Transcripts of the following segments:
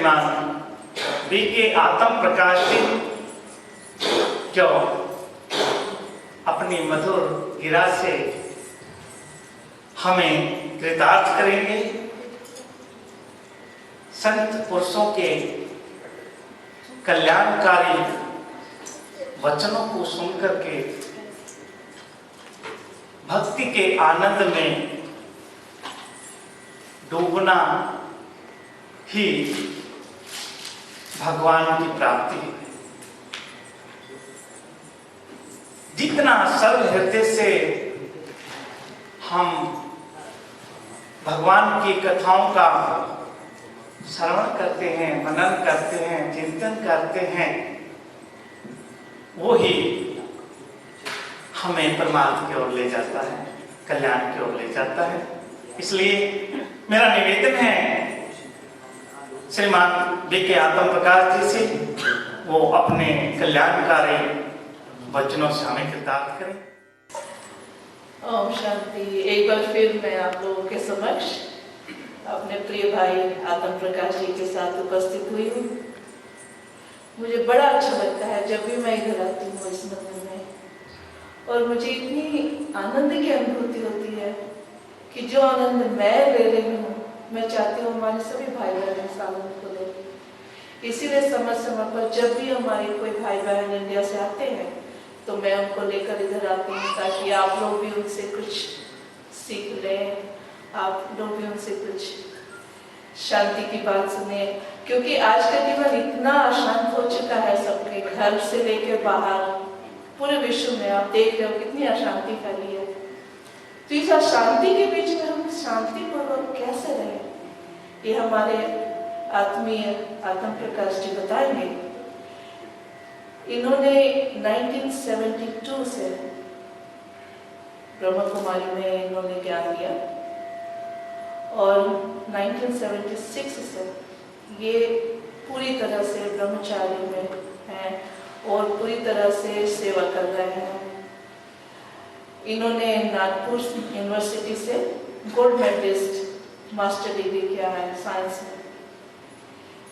श्रीमान बीके आत्म प्रकाश जी जो अपनी मधुर गिरा से हमें कृतार्थ करेंगे। संत पुरुषों के कल्याणकारी वचनों को सुनकर के भक्ति के आनंद में डूबना ही भगवान की प्राप्ति है। जितना सर्व हृदय से हम भगवान की कथाओं का श्रवण करते हैं, मनन करते हैं, चिंतन करते हैं, वो ही हमें परमात्मा की ओर ले जाता है, कल्याण की ओर ले जाता है। इसलिए मेरा निवेदन है श्रीमान बीके आत्म प्रकाश जी से, वो अपने कल्याणकारी वचनों से हमें कृतार्थ करें। ओम शांति। एक बार फिर मैं आप लोगों के समक्ष अपने प्रिय भाई आत्म प्रकाश जी के साथ उपस्थित हुई हूँ। मुझे बड़ा अच्छा लगता है जब भी मैं इधर आती हूँ इस मंदिर में, और मुझे इतनी आनंद की अनुभूति होती है कि जो आनंद मैं ले रही हूँ, मैं चाहती हूँ हमारे सभी भाई बहन इस आनंद को ले। इसीलिए समय समय पर जब भी हमारे कोई भाई बहन इंडिया से आते हैं तो मैं उनको लेकर इधर आती हूँ, ताकि आप लोग भी उनसे कुछ सीख लें, आप लोग भी उनसे कुछ शांति की बात सुने। क्योंकि आज का जीवन इतना अशांत हो चुका है, सबके घर से लेकर बाहर पूरे विश्व में आप देख रहे हो कितनी अशांति फैली है। तो इस अशांति के बीच में हम शांतिपूर्वक कैसे रहें, ये हमारे आत्मीय आत्म प्रकाश जी बताएंगे। इन्होंने 1972 से ब्रह्म कुमारी में इन्होंने ज्ञान दिया और 1976 से ये पूरी तरह से ब्रह्मचारी में हैं और पूरी तरह से सेवा कर रहे हैं। इन्होंने नागपुर यूनिवर्सिटी से गोल्ड मेडलिस्ट मास्टर डिग्री किया है साइंस में।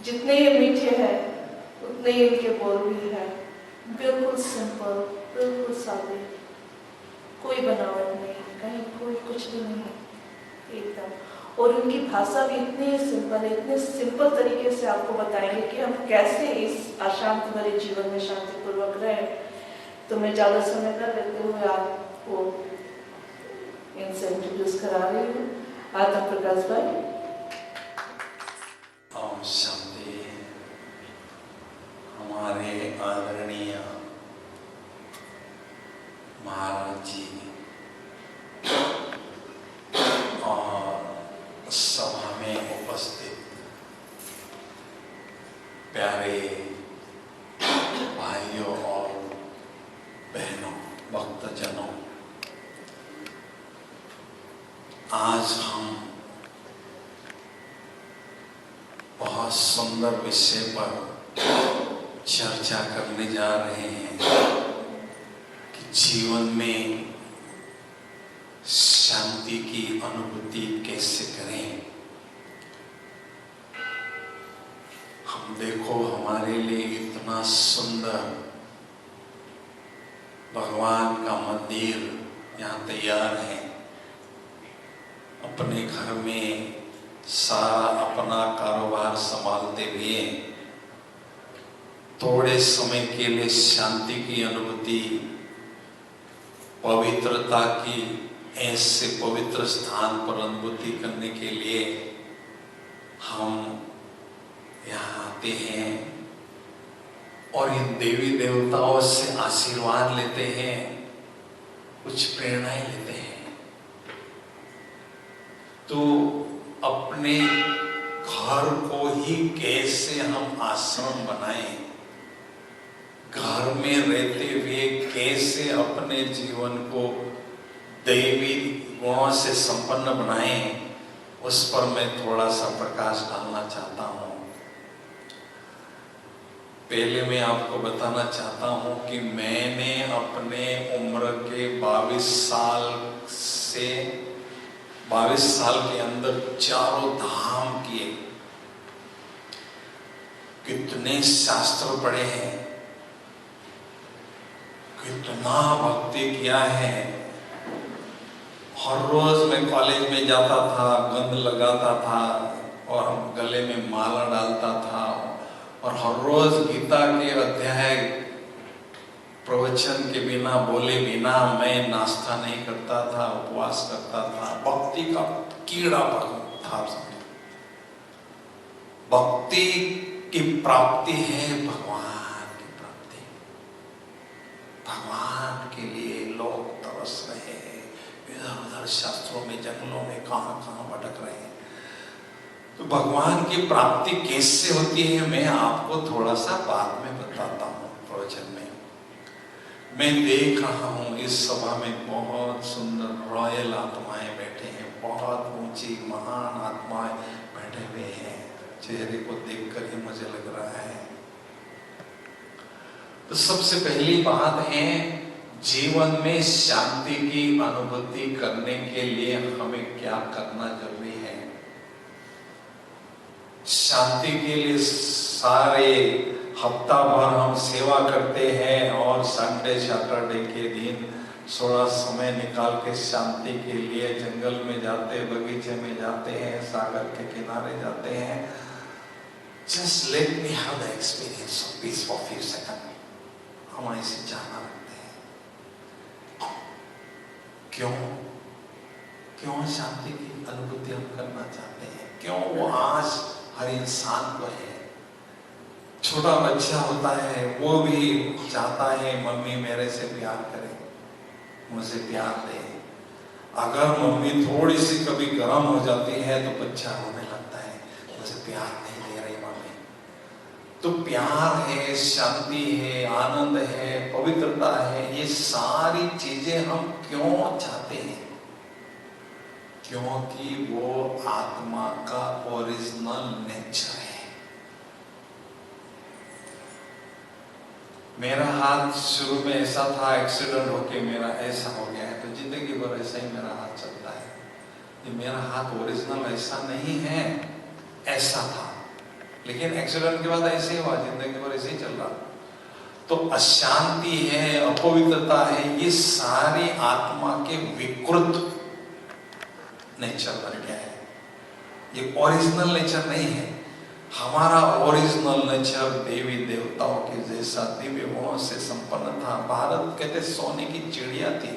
जितने ये मीठे हैं उतने ही इनके बोल भी हैं, बिल्कुल सिंपल, बिल्कुल सादे, कोई बनावट नहीं, कहीं कोई कुछ भी नहीं एकदम। और उनकी भाषा भी इतनी सिंपल है, इतने सिंपल तरीके से आपको बताएंगे कि हम कैसे इस अशांत भरे जीवन में शांतिपूर्वक रहें। तो मैं ज़्यादा समय न लेते हुए आपको इनसे इंट्रोड्यूस करा रही हूँ। आत्म प्रकाश भाई। ओम शांति। हमारे आदरणीय महाराज जी और सभा में उपस्थित प्यारे भाइयों और बहनों, भक्तजनों, आज हम बहुत सुंदर विषय पर चर्चा करने जा रहे हैं कि जीवन में शांति की अनुभूति कैसे करें। हम देखो हमारे लिए इतना सुंदर भगवान का मंदिर यहाँ तैयार है। अपने घर में सारा अपना कारोबार संभालते हुए थोड़े समय के लिए शांति की अनुभूति, पवित्रता की ऐसे पवित्र स्थान पर अनुभूति करने के लिए हम यहाँ आते हैं और इन देवी देवताओं से आशीर्वाद लेते हैं, कुछ प्रेरणाएं लेते हैं। तो अपने घर को ही कैसे हम आश्रम बनाएं, घर में रहते हुए कैसे अपने जीवन को दैवी गुणों से संपन्न बनाएं, उस पर मैं थोड़ा सा प्रकाश डालना चाहता हूँ। पहले मैं आपको बताना चाहता हूँ कि मैंने अपने उम्र के 22 साल के अंदर चारों धाम किए। कितने शास्त्र पढ़े हैं, कितना भक्ति किया है। हर रोज मैं कॉलेज में जाता था, गंध लगाता था और गले में माला डालता था और हर रोज गीता के अध्याय प्रवचन के बिना बोले बिना मैं नाश्ता नहीं करता था, उपवास करता था। भक्ति का कीड़ा था। भक्ति की प्राप्ति है भगवान की प्राप्ति। भगवान के लिए लोग तरस रहे हैं, इधर उधर शास्त्रों में, जंगलों में, कहां कहां भटक रहे हैं। तो भगवान की प्राप्ति कैसे होती है मैं आपको थोड़ा सा बाद में बताता हूँ प्रवचन में। मैं देख रहा हूँ इस सभा में बहुत सुंदर रॉयल आत्माएं बैठे हैं, बहुत ऊंची महान आत्माएं बैठे हुए हैं। चेहरे को देखकर ही मुझे लग रहा है। तो सबसे पहली बात है, जीवन में शांति की अनुभूति करने के लिए हमें क्या करना जरूरी है। शांति के लिए सारे हफ्ता भर हम सेवा करते हैं और संडे सैटरडे के दिन थोड़ा समय निकाल के शांति के लिए जंगल में जाते, बगीचे में जाते हैं, सागर के किनारे जाते हैं। Just let me have the experience of peace for few seconds. हम ऐसे जाना रखते हैं। क्यों? क्यों शांति की अनुभूति हम करना चाहते हैं? क्यों? वो आज हर इंसान को है। छोटा बच्चा होता है, वो भी चाहता है मम्मी मेरे से प्यार करे, मुझे प्यार दे। अगर मम्मी थोड़ी सी कभी गर्म हो जाती है तो बच्चा रोने लगता है, मुझे प्यार नहीं दे रही मम्मी। तो प्यार है, शांति है, आनंद है, पवित्रता है, ये सारी चीजें हम क्यों चाहते हैं? क्योंकि वो आत्मा का ओरिजिनल नेचर है। मेरा हाथ शुरू में ऐसा था, एक्सीडेंट होके मेरा ऐसा हो गया है, तो जिंदगी भर ऐसा ही मेरा हाथ चलता है। ये मेरा हाथ ओरिजिनल ऐसा नहीं है, ऐसा था, लेकिन एक्सीडेंट के बाद ऐसे ही हुआ, जिंदगी भर ऐसे ही चल रहा। तो अशांति है, अपवित्रता है, ये सारी आत्मा के विकृत नेचर बन गया है। ये ओरिजिनल नेचर नहीं है। हमारा ओरिजिनल नेचर देवी देवताओं के जैसा दिव्य गुणों से संपन्न था। भारत कहते सोने की चिड़िया थी,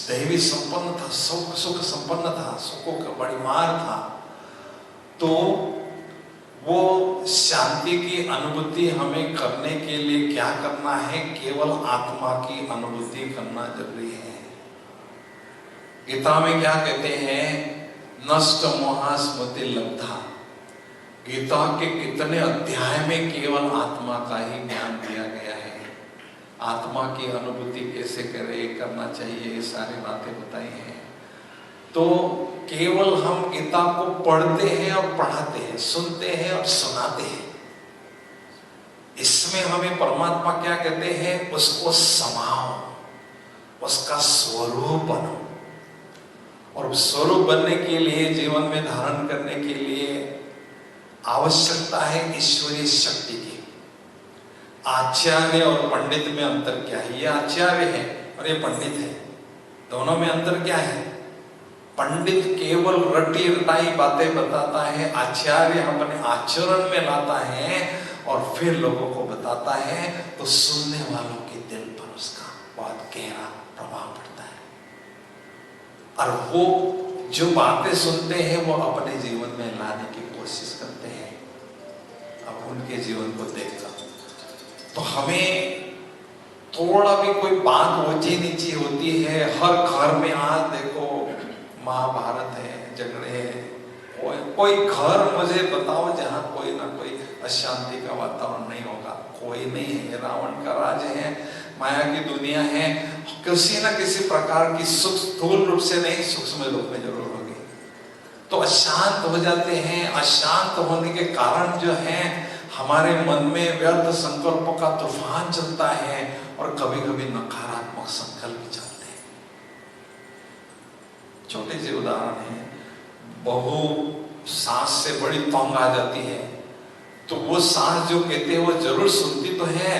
देवी संपन्न था, सुख संपन्न था, सुखों का बड़ीमार था। तो वो शांति की अनुभूति हमें करने के लिए क्या करना है? केवल आत्मा की अनुभूति करना जरूरी है। गीता में क्या कहते हैं? नष्ट मोहा स्मृति लब्धा। गीता के कितने अध्याय में केवल आत्मा का ही ज्ञान दिया गया है। आत्मा की अनुभूति कैसे करना चाहिए, ये सारी बातें बताई हैं। तो केवल हम गीता को पढ़ते हैं और पढ़ाते हैं, सुनते हैं और सुनाते हैं। इसमें हमें परमात्मा क्या कहते हैं? उसको समाओ, उसका स्वरूप बनो। और स्वरूप बनने के लिए, जीवन में धारण करने के लिए आवश्यकता है ईश्वरीय शक्ति की। आचार्य और पंडित में अंतर क्या है? ये आचार्य है और ये पंडित है, दोनों में अंतर क्या है? पंडित केवल रटी रटाई बातें बताता है, आचार्य अपने आचरण में लाता है और फिर लोगों को बताता है, तो सुनने वालों के दिल पर उसका बहुत गहरा प्रभाव पड़ता है। और वो जो बातें सुनते हैं वो अपने जीवन में लाने की कोशिश करते हैं। अब उनके जीवन को देखकर तो हमें थोड़ा भी कोई बात ऊंची नीची होती है, हर घर में आज देखो महाभारत है, झगड़े हैं। कोई घर मुझे बताओ जहां कोई ना कोई अशांति का वातावरण नहीं होगा? कोई नहीं है। रावण का राज है, माया की दुनिया है, किसी ना किसी प्रकार की सुख स्थूल रूप से नहीं, सूक्ष्म रूप में जरूर होगी। तो अशांत हो जाते हैं। अशांत होने के कारण जो है हमारे मन में व्यर्थ संकल्पों का तूफान चलता है और कभी कभी नकारात्मक संकल्प भी चलते हैं। छोटे से उदाहरण है, बहू सास से बड़ी तंग आ जाती है तो वो सांस जो कहते हैं वो जरूर सुनती तो है,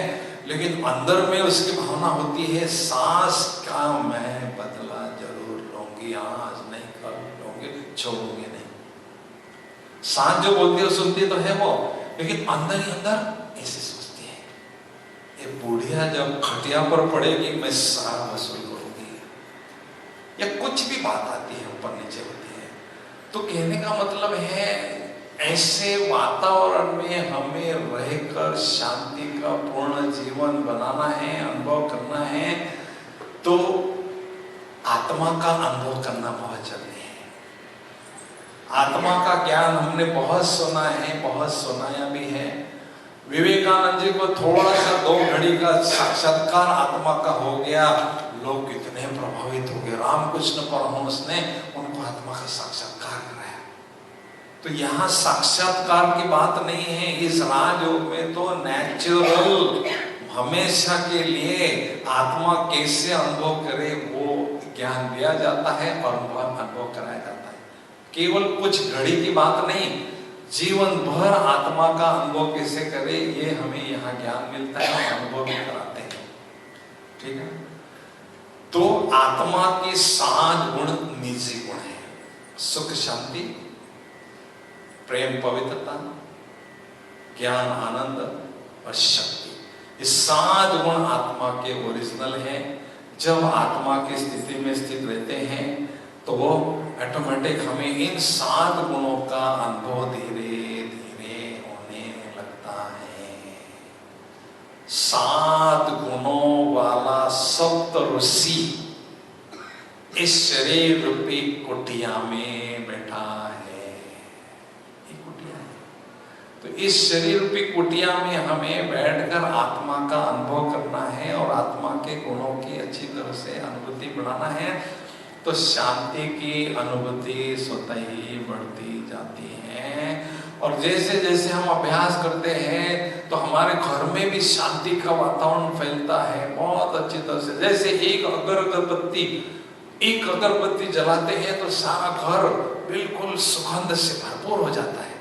लेकिन अंदर में उसकी भावना होती है सांस का मैं बदला जरूर लूंगी, आज नहीं कल लूंगी, छोड़ूंगी नहीं। सांस जो बोलती है सुनती तो है वो, लेकिन अंदर ही अंदर ऐसे सोचती है, ये बुढ़िया जब खटिया पर पड़ेगी मैं सारा वसूल करूंगी, या कुछ भी बात आती है ऊपर नीचे होती है। तो कहने का मतलब है ऐसे वातावरण में हमें रहकर शांति का पूर्ण जीवन बनाना है, अनुभव करना है, तो आत्मा का अनुभव करना बहुत जरूरी है। आत्मा का ज्ञान हमने बहुत सुना है, बहुत सुनाया भी है। विवेकानंद जी को थोड़ा सा 2 घड़ी का साक्षात्कार आत्मा का हो गया, लोग कितने प्रभावित हो गए। रामकृष्ण परमहंस ने उनको आत्मा का साक्षात्कार कराया। तो यहाँ साक्षात्कार की बात नहीं है, इस राजयोग में तो नेचुरल हमेशा के लिए आत्मा कैसे अनुभव करे वो ज्ञान दिया जाता है और अनुभव कराया जाता है। केवल कुछ घड़ी की बात नहीं, जीवन भर आत्मा का अनुभव कैसे करे ये हमें यहाँ ज्ञान मिलता है, अनुभव भी कराते हैं। ठीक है, तो आत्मा के 7 गुण निजी गुण है, सुख शांति, प्रेम पवित्रता, ज्ञान आनंद और शक्ति। ये 7 गुण आत्मा के ओरिजिनल हैं। जब आत्मा की स्थिति में स्थित रहते हैं तो वो ऑटोमेटिक हमें इन 7 गुणों का अनुभव धीरे धीरे होने लगता है। 7 गुणों वाला सप्त ऋषि इस शरीर रूपी कुटिया में बैठा है। तो इस शरीर रूपी कुटिया में हमें बैठकर आत्मा का अनुभव करना है और आत्मा के गुणों की अच्छी तरह से अनुभूति बढ़ाना है। तो शांति की अनुभूति स्वतः ही बढ़ती जाती है। और जैसे जैसे हम अभ्यास करते हैं तो हमारे घर में भी शांति का वातावरण फैलता है बहुत अच्छी तरह से। जैसे एक अगरबत्ती जलाते हैं तो सारा घर बिल्कुल सुगंध से भरपूर हो जाता है।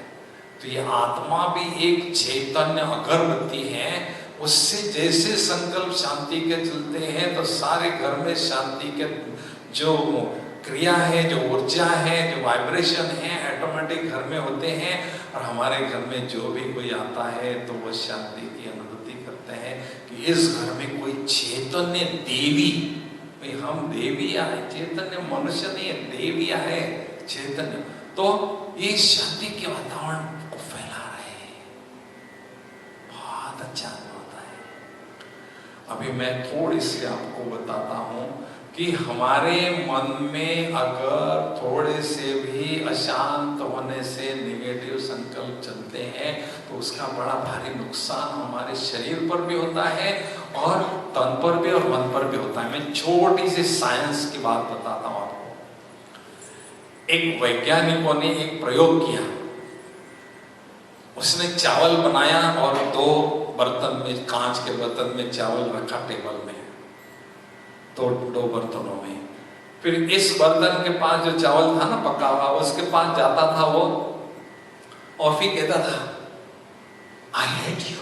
तो ये आत्मा भी एक चैतन्य अगरबत्ती है। उससे जैसे संकल्प शांति के चलते हैं तो सारे घर में शांति के जो क्रिया है, जो ऊर्जा है, जो वाइब्रेशन है, ऑटोमेटिक घर में होते हैं। और हमारे घर में जो भी कोई आता है तो वो शांति की अनुभूति करते हैं कि इस घर में कोई चैतन्य देवी, हम देविया है, चैतन्य मनुष्य नहीं है, देविया है चैतन्य। तो ये शांति के वातावरण को फैला रहे हैं, बहुत अच्छा होता है। अभी मैं थोड़ी सी आपको बताता हूँ कि हमारे मन में अगर थोड़े से भी अशांत होने से निगेटिव संकल्प चलते हैं तो उसका बड़ा भारी नुकसान हमारे शरीर पर भी होता है और तन पर भी और मन पर भी होता है। मैं छोटी सी साइंस की बात बताता हूँ आपको। एक वैज्ञानिकों ने एक प्रयोग किया। उसने चावल बनाया और 2 बर्तन में, कांच के बर्तन में चावल रखा टेबल में, तो 2 बर्तनों में। फिर इस बर्तन के पास जो चावल था ना पका हुआ, उसके पास जाता था वो और फिर कहता था I hate you,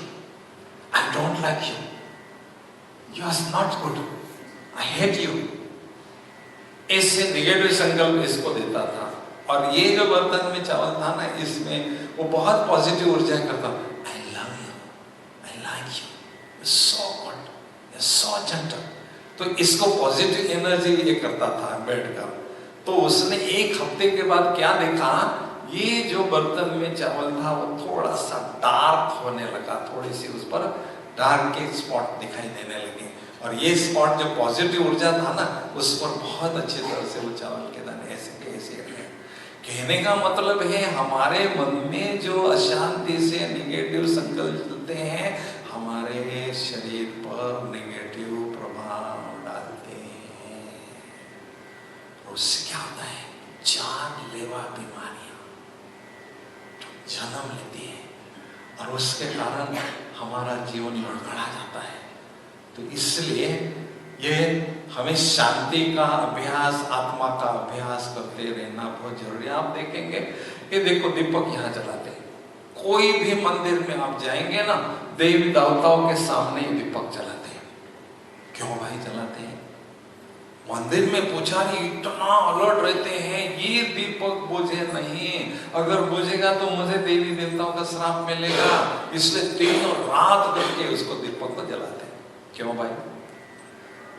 I don't like you, you are not good, I hate you। इससे निगेटिव संकल्प इसको देता था। और ये जो बर्तन में चावल था ना, इसमें वो बहुत पॉजिटिव ऊर्जा करता, I love you, I like you, you're so good, you're so gentle। तो इसको पॉजिटिव एनर्जी ये करता था बैठकर। तो उसने 1 हफ्ते के बाद क्या देखा, ये जो बर्तन में चावल था वो थोड़ा सा डार्क होने लगा, थोड़ी सी उस पर डार्क के स्पॉट दिखाई देने लगे। और ये स्पॉट जो पॉजिटिव ऊर्जा था ना, उस पर बहुत अच्छी तरह से वो चावल के दाने ऐसे के ऐसे रहे। कहने का मतलब है हमारे मन में जो अशांति से निगेटिव संकल्प चलते हैं हमारे शरीर पर निगेटिव प्रभाव डालते हैं। उससे क्या होता है, जानलेवा बीमारियां जन्म लेती है और उसके कारण हमारा जीवन गड़बड़ा जाता है। तो इसलिए ये हमें शांति का अभ्यास, आत्मा का अभ्यास करते रहना बहुत जरूरी है। आप देखेंगे, ये देखो दीपक यहाँ जलाते हैं, कोई भी मंदिर में आप जाएंगे ना, देवी देवताओं के सामने ही दीपक जलाते हैं। क्यों भाई जलाते हैं? मंदिर में पुजारी इतना अलर्ट रहते हैं, ये दीपक बुझे नहीं, अगर बुझेगा तो मुझे देवी देवताओं का श्राप मिलेगा, इसलिए तीनों रात करके उसको दीपक को जलाते हैं। क्यों भाई?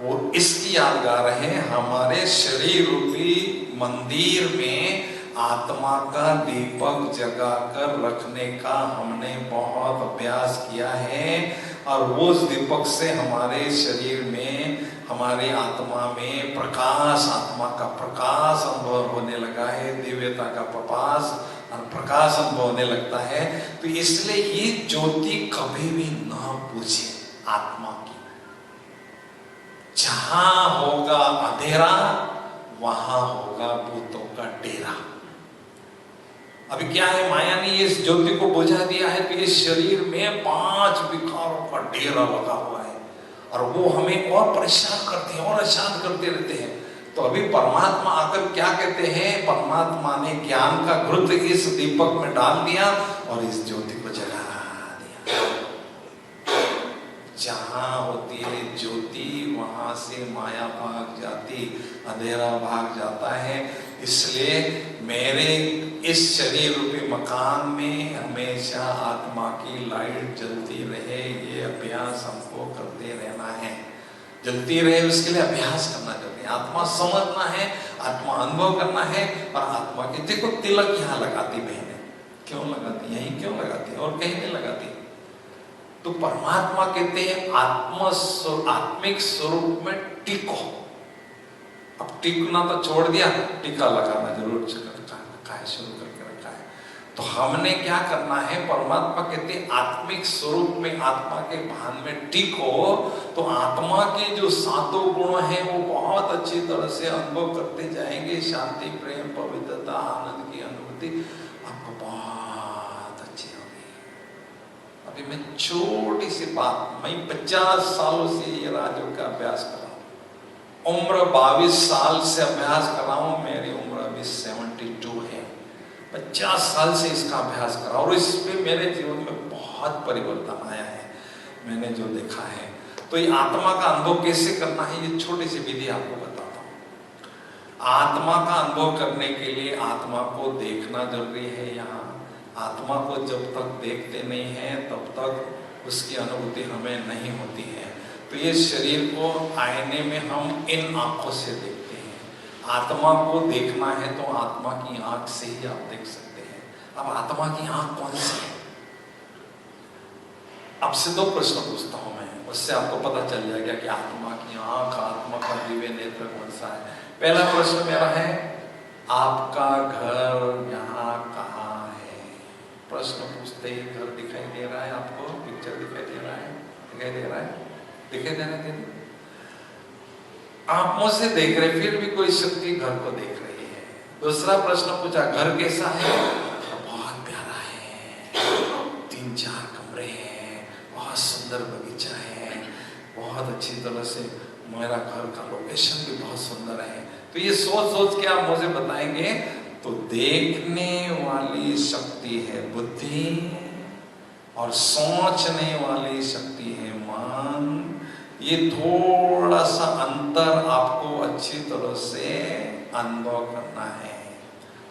वो इसकी यादगार है, हमारे शरीर रूपी मंदिर में आत्मा का दीपक जगाकर रखने का हमने बहुत अभ्यास किया है, और उस दीपक से हमारे शरीर में, हमारे आत्मा में प्रकाश, आत्मा का प्रकाश अनुभव होने लगा है, दिव्यता का प्रकाश अनुभव होने लगता है। तो इसलिए ये ज्योति कभी भी ना बुझे आत्मा की। जहां होगा अंधेरा वहां होगा भूतों का डेरा। अभी क्या है, माया ने इस ज्योति को बुझा दिया है, तो इस शरीर में 5 विकारों का डेरा लगा हुआ है, और वो हमें और परेशान करते हैं और अशांत करते रहते हैं। तो अभी परमात्मा आकर क्या कहते हैं, परमात्मा ने ज्ञान का घृत इस दीपक में डाल दिया और इस ज्योति को जगा दिया। जहां होती है ज्योति वहां से माया भाग जाती, अंधेरा भाग जाता है। इसलिए मेरे इस शरीर रूपी मकान में हमेशा आत्मा की लाइट जलती रहे, ये अभ्यास हमको करते रहना है। जलती रहे उसके लिए अभ्यास करना चाहिए, आत्मा समझना है, आत्मा अनुभव करना है। और आत्मा के देखो तिलक यहाँ लगाती बहनें, क्यों लगाती? यहीं क्यों लगाती और कहीं नहीं लगाती? तो परमात्मा कहते हैं आत्मिक स्वरूप में टिको। अब टिकना तो छोड़ दिया, टीका लगाना जरूर रखा है, शुरू करके रखा है। तो हमने क्या करना है, परमात्मा कहते हैं आत्मिक स्वरूप में, आत्मा के भान में टिको। तो आत्मा के जो 7 गुण हैं वो बहुत अच्छी तरह से अनुभव करते जाएंगे। शांति, प्रेम, पवित्रता, आनंद की अनुभूति आपको बहुत अच्छी होगी। अभी मैं छोटी सी बात, मैं 50 सालों से ये राजयोग का अभ्यास कर रहा हूँ, उम्र 22 साल से अभ्यास कर रहा हूँ, मेरी उम्र अभी 72 है। 50 साल से इसका अभ्यास कर रहा हूँ और इसमें मेरे जीवन में बहुत परिवर्तन आया है, मैंने जो देखा है। तो ये आत्मा का अनुभव कैसे करना है, ये छोटी सी विधि आपको बताता हूँ। आत्मा का अनुभव करने के लिए आत्मा को देखना जरूरी है। यहाँ आत्मा को जब तक देखते नहीं हैं तब तक उसकी अनुभूति हमें नहीं होती है। तो ये शरीर को आईने में हम इन आंखों से देखते हैं। आत्मा को देखना है तो आत्मा की आंख से ही आप देख सकते हैं। अब आत्मा की आंख कौन सी है? आपसे 2 प्रश्न पूछता हूं मैं, उससे आपको पता चल जाएगा कि आत्मा की आंख, आत्मा का दिव्य नेत्र कौन सा है। पहला प्रश्न मेरा है, आपका घर यहाँ कहाँ है? प्रश्न पूछते ही घर दिखाई दे रहा है आपको? पिक्चर दिखाई दे रहा है? दिखाई दे रहा है? दिखाई देने के लिए आप मुझसे देख रहे, फिर भी कोई शक्ति घर को देख रही है। दूसरा प्रश्न पूछा, घर कैसा है? बहुत प्यारा है, 3-4 कमरे हैं, बहुत सुंदर बगीचा है, बहुत अच्छी तरह से मेरा घर का लोकेशन भी बहुत सुंदर है। तो ये सोच के आप मुझे बताएंगे। तो देखने वाली शक्ति है बुद्धि और सोचने वाली शक्ति है मन। ये थोड़ा सा अंतर आपको अच्छी तरह से अनुभव करना है।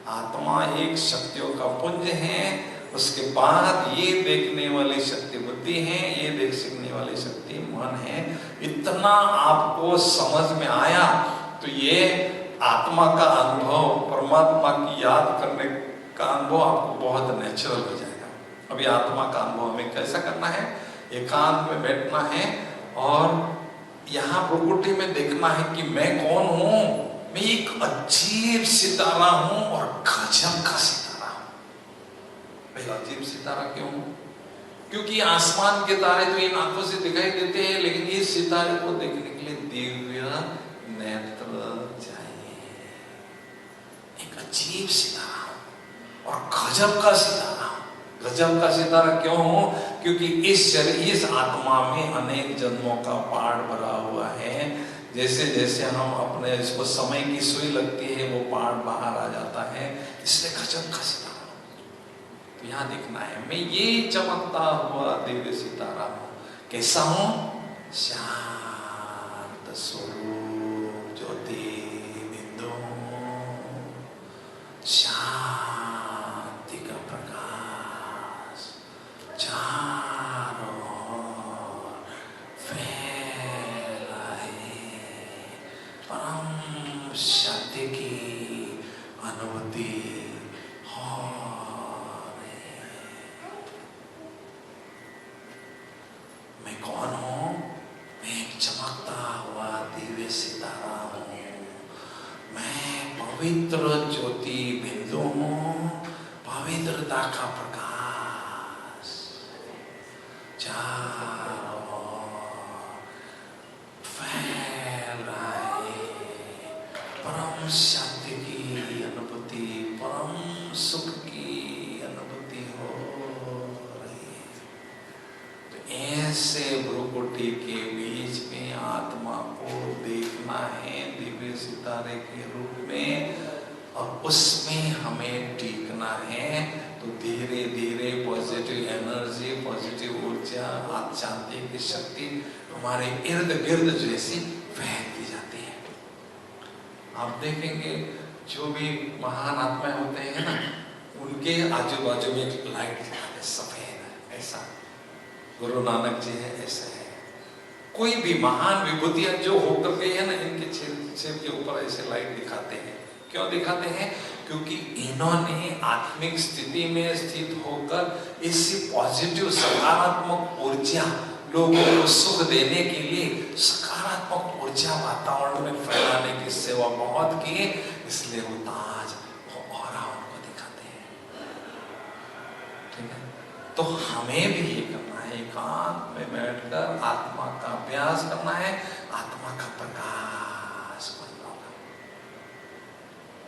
आत्मा एक शक्तियों का पुंज है, उसके बाद ये देखने वाली शक्ति बुद्धि है, ये देख सकने वाली शक्ति मन है। इतना आपको समझ में आया तो ये आत्मा का अनुभव, परमात्मा की याद करने का अनुभव आपको बहुत नेचुरल हो जाएगा। अभी आत्मा का अनुभव हमें कैसा करना है, एकांत में बैठना है और यहाँ प्रकृति में देखना है कि मैं कौन हूँ। मैं एक अजीब सितारा हूँ और गजब का सितारा हूँ। भाई अजीब सितारा क्यों? क्योंकि आसमान के तारे तो इन आंखों से दिखाई देते हैं, लेकिन इस सितारे को देखने के लिए दिव्य नेत्र चाहिए। एक अजीब सितारा और गजब का सितारा। गजब का सितारा क्यों हो? क्योंकि इस शरीर, इस आत्मा में अनेक जन्मों का पाठ भरा हुआ है। जैसे जैसे हम अपने इसको समय की सुई लगती है वो पाठ बाहर आ जाता है, इसलिए गजब का सितारा। तो यहाँ देखना है, मैं ये चमकता हुआ दिव्य सितारा हूँ। कैसा हूँ? शांत स्वरूप ज्योति बिंदु, शांति का प्रकाश चारों ओर फैलाए, परम शांति की अनुभूति हो रही। मैं कौन हूँ? मैं एक चमकता हुआ दिव्य सितारा हूँ। मैं पवित्र ज्योति बिंदु हूँ, पवित्रता का प्रकाश चारों ओर फैल रहा है, परम शांति की अनुभूति, परम सुख की अनुभूति हो रही है। तो ऐसे भ्रुकुटी के बीच में आत्मा को देखना है दिव्य सितारे के रूप में, और उसमें हमें टीकना है। तो धीरे धीरे पॉजिटिव एनर्जी, पॉजिटिव ऊर्जा, शांति की शक्ति हमारे इर्द गिर्द जैसी फैलती जाती है। आप देखेंगे जो भी महान आत्माएं होते हैं ना, उनके आजू बाजू में एक लाइट दिखाते हैं, सफेद, ऐसा गुरु नानक जी है, ऐसा है। कोई भी महान विभूतियां जो होकर गई है ना, इनके सिर के ऊपर ऐसे लाइट दिखाते हैं। क्यों दिखाते हैं? क्योंकि इन्होंने आत्मिक स्थिति में स्थित होकर इसी पॉजिटिव सकारात्मक ऊर्जा लोगों को सुख देने के लिए सकारात्मक ऊर्जा वातावरण में फैलाने की सेवा बहुत की, इसलिए वो ताज, वो ऑरा उनको दिखाते हैं। ठीक है, तो हमें भी ये करना है, एकांत में बैठकर आत्मा का अभ्यास करना है, आत्मा का प्रकाश बनना होगा।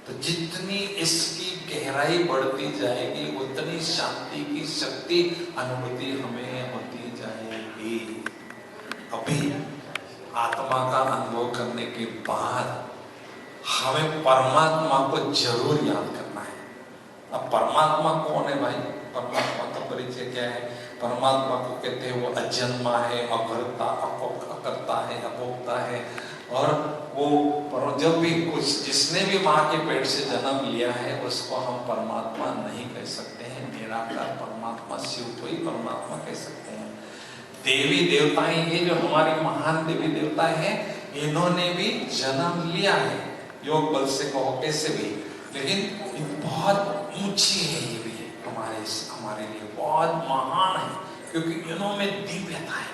तो जितनी इसकी गहराई बढ़ती जाएगी, उतनी शांति की शक्ति अनुभूति हमें होती जाएगी। अभी आत्मा का अनुभव करने के बाद हमें परमात्मा को जरूर याद करना है। अब परमात्मा कौन है भाई? परमात्मा का परिचय क्या है? परमात्मा को कहते हैं वो अजन्मा है, अकर्ता है, अभोक्ता है। और वो जब भी कुछ, जिसने भी माँ के पेट से जन्म लिया है, उसको हम परमात्मा नहीं कह सकते हैं। निराकार परमात्मा, शिव को ही परमात्मा कह सकते हैं। देवी देवताएं, ये जो हमारी महान देवी देवता हैं, इन्होंने भी जन्म लिया है, योग बल से कहो कैसे भी, लेकिन बहुत ऊंची है ये भी, हमारे लिए बहुत महान है, क्योंकि इन्होंने दिव्यता है।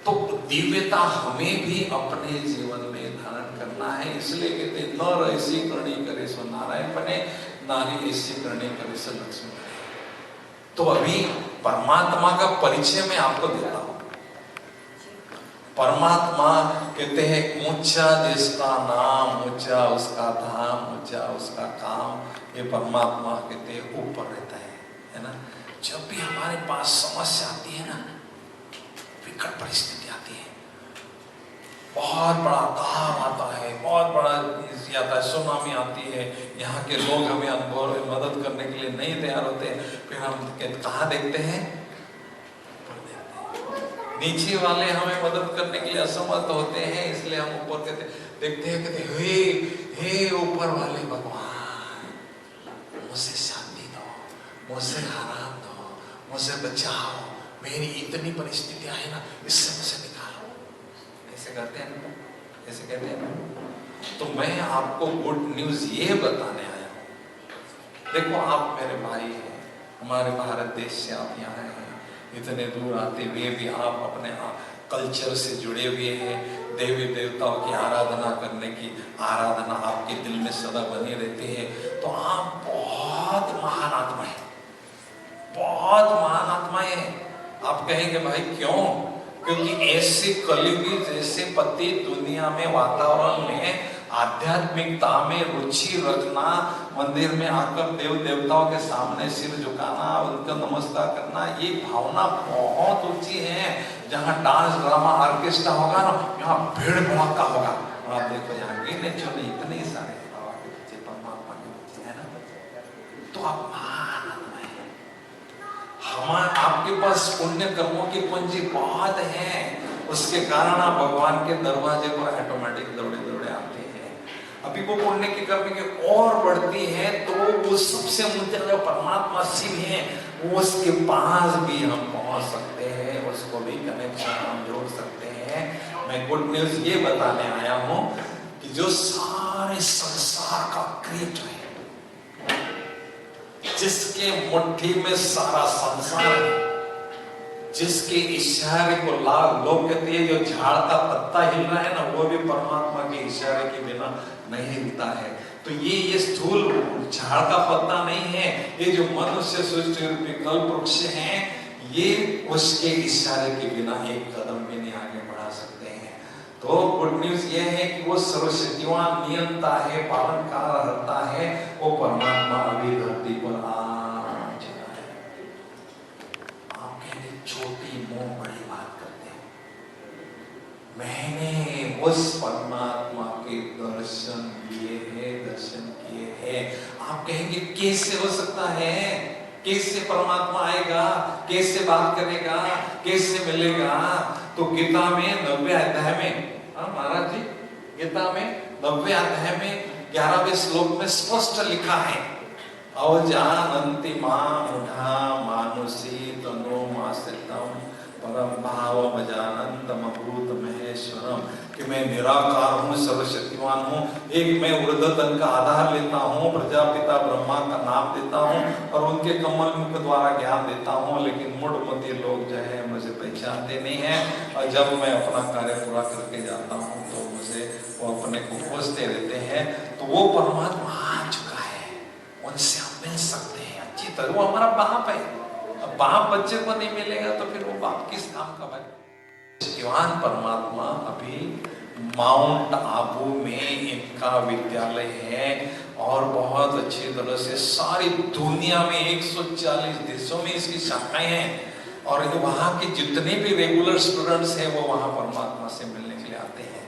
तो दिव्यता हमें भी अपने जीवन में धारण करना है। इसलिए कहते हैं, नर ऐसी करणी करे सो नारायण बने, नारी ऐसी करणी करे सो लक्ष्मी बने। तो अभी परमात्मा का परिचय मैं आपको देता हूं। परमात्मा कहते हैं ऊंचा जिसका नाम, ऊंचा उसका धाम, ऊंचा उसका काम। ये परमात्मा कहते हैं ऊपर रहता है ना। जब भी हमारे पास समस्या आती है ना, विकट परिस्थिति आती है, बहुत बड़ा काम आता है, बहुत बड़ा आता है, सुनामी आती है, यहाँ के लोग हमें अनुभव मदद करने के लिए नहीं तैयार होते, फिर हम कहाँ देखते हैं? नीचे वाले हमें मदद करने के लिए असमर्थ होते हैं, इसलिए हम ऊपर देखते हैं, कहते हे ऊपर वाले भगवान, मुझसे शांति दो, मुझसे आराम दो, मुझे बचाओ, मेरी इतनी परिस्थितियां है ना, इससे मुझे निकालो। ऐसे करते हैं ना, ऐसे कहते हैं ना। तो मैं आपको गुड न्यूज ये बताने आया हूँ। देखो, आप मेरे भाई हैं, हमारे भारत देश से आप यहाँ आए हैं, इतने दूर आते हुए भी आप अपने कल्चर से जुड़े हुए हैं। देवी देवताओं की आराधना करने की आराधना आपके दिल में सदा बनी रहती है। तो आप बहुत महान आत्मा है, बहुत महान आत्मा है। आप कहेंगे भाई क्यों? क्योंकि ऐसे कलयुगी जैसे पति दुनिया में वातावरण में आध्यात्मिकता में रुचि रखना, मंदिर में आकर देव देवताओं के सामने सिर झुकाना, उनका नमस्कार करना, ये भावना बहुत ऊंची है। जहाँ डांस ड्रामा ऑर्केस्ट्रा होगा ना, यहाँ भीड़ भड़का होगा। आप देखो यहाँ गिने चुने इतने सारे बाबा के बच्चे, परमात्मा के बच्चे है ना। तो आप महान आत्मा है, आपके पास पुण्य कर्मों की पूंजी बहुत है, उसके कारण आप भगवान के दरवाजे पर ऑटोमेटिक दौड़े दौड़े आते हैं। अभी वो पुण्य की कर्म की और बढ़ती है तो वो सबसे ऊंचा जो परमात्मा शिव है वो उसके पास भी हम पहुंच सकते हैं, उसको भी कनेक्शन हम जोड़ सकते हैं। मैं गुड न्यूज ये बताने आया हूं कि जो सारे संसार का क्रिएटर है, जिसके मुट्ठी में सारा संसार है, जिसके इशारे को लोग कहते हैं जो झाड़ का पत्ता हिल रहा है ना, वो भी परमात्मा के इशारे के बिना नहीं हिलता है। तो ये स्थूल झाड़ का पत्ता नहीं है, ये जो मनुष्य सृष्टि रूपी कल्प वृक्ष है, ये उसके इशारे के बिना एक कदम भी नहीं आगे बढ़ा सकते हैं। तो गुड न्यूज ये है कि वो सर्वशक्तिवान नियंता है, पालनकार हरता है, वो परमात्मा अभी धरती पर आ चुका है। आप कहेंगे छोटी मुंह बड़ी बात करते हैं, मैंने उस परमात्मा के दर्शन किए हैं। आप कहेंगे कैसे हो सकता है, कैसे परमात्मा आएगा, कैसे बात करेगा, कैसे मिलेगा? तो गीता में 90 अध्याय में, महाराज जी, गीता में 90 अध्याय में 11वें श्लोक में स्पष्ट लिखा है, अवजानन्ति मामुढ़ा मानुषी तनो मासितम परम भावम जानन्तम अभूत महेश्वरम, कि मैं निराकार हूँ, सर्वशक्तिमान हूँ। एक मैं ऊर्ध्वतन का आधार लेता हूँ, प्रजापिता ब्रह्मा का नाम देता हूँ और उनके कमल मुख द्वारा ज्ञान देता हूँ, लेकिन मूढ़मती लोग जो है मुझे पहचानते नहीं हैं, और जब मैं अपना कार्य पूरा करके जाता हूँ तो मुझे वो अपने को खोजते रहते हैं। तो वो परमात्मा आ चुका है, उनसे हम मिल सकते हैं अच्छी तरह। वो हमारा बाप है, अब बाप बच्चे को नहीं मिलेगा तो फिर वो बाप किस काम का भाई? शिवान परमात्मा अभी माउंट आबू में इनका विद्यालय है और बहुत अच्छी तरह से सारी दुनिया में 140 देशों में इसकी शाखाएं हैं, और वहाँ के जितने भी रेगुलर स्टूडेंट्स हैं वो वहाँ परमात्मा से मिलने के लिए आते हैं।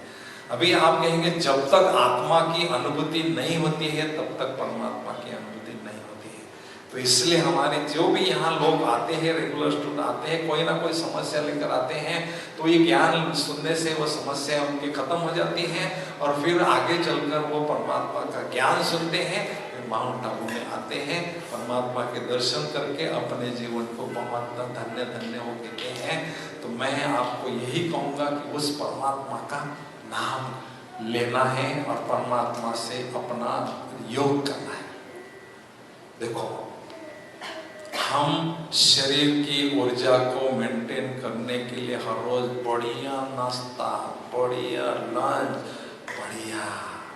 अभी आप कहेंगे जब तक आत्मा की अनुभूति नहीं होती है तब तक परमात्मा की अनुभूति नहीं होती है। तो इसलिए हमारे जो भी यहाँ लोग आते हैं, रेगुलर स्टूडेंट आते हैं, कोई ना कोई समस्या लेकर आते हैं, तो ये ज्ञान सुनने से वो समस्या उनकी खत्म हो जाती है और फिर आगे चलकर वो परमात्मा का ज्ञान सुनते हैं, फिर माउंट आबू में आते हैं, परमात्मा के दर्शन करके अपने जीवन को बहुत धन्य धन्य हो कहते हैं। तो मैं आपको यही कहूँगा कि उस परमात्मा का नाम लेना है और परमात्मा से अपना योग करना है। देखो, हम शरीर की ऊर्जा को मेंटेन करने के लिए हर रोज बढ़िया नाश्ता, बढ़िया लंच, बढ़िया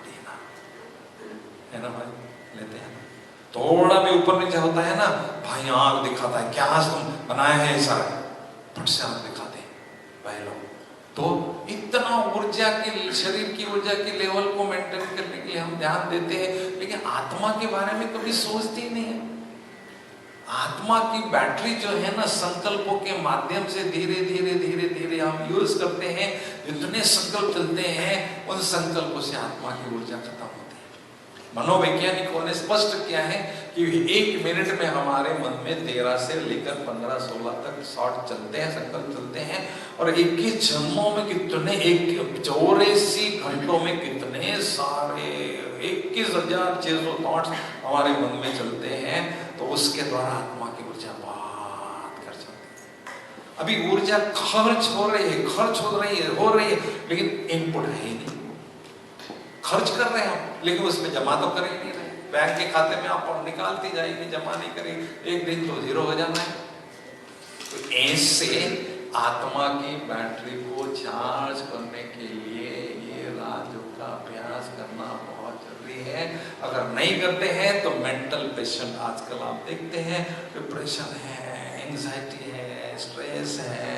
डिनर, है ना भाई, लेते हैं। थोड़ा भी ऊपर नीचे होता है ना भाई, आंख दिखाता है, क्या आज तुम बनाए हैं ऐसा, फट से आंख दिखाते हैं भाई लोग। तो इतना ऊर्जा के, शरीर की ऊर्जा के लेवल को मेंटेन करने के लिए हम ध्यान देते हैं, लेकिन आत्मा के बारे में कभी सोचते ही नहीं है। आत्मा की बैटरी जो है ना, संकल्पों के माध्यम से धीरे धीरे धीरे धीरे हम यूज करते हैं। जितने संकल्प चलते हैं उन संकल्पों से आत्मा की ऊर्जा खत्म होती है। मनोवैज्ञानिकों ने स्पष्ट किया है कि 1 मिनट में हमारे मन में 13 से लेकर 15-16 तक शॉट चलते हैं, संकल्प चलते हैं, और 21 जन्मों में कितने, 84 घंटों में कितने सारे 21,600 थॉट्स हमारे मन में चलते हैं। तो उसके द्वारा आत्मा की ऊर्जा बहुत खर्च होती है। अभी ऊर्जा खर्च हो रही है, लेकिन इनपुट है ही नहीं। खर्च कर रहे हैं हम, लेकिन उसमें जमा तो कर ही नहीं रहे। बैंक के खाते में आप निकालती जाएगी, जमा नहीं करेगी, एक दिन तो 0 हो जाना है। तो ऐसे आत्मा की बैटरी को चार्ज करने के लिए ये राजयोग का अभ्यास करना बहुत जरूरी है। अगर नहीं करते हैं तो मेंटल पेशेंट आजकल आप देखते हैं, डिप्रेशन है, एंजाइटी है, स्ट्रेस है।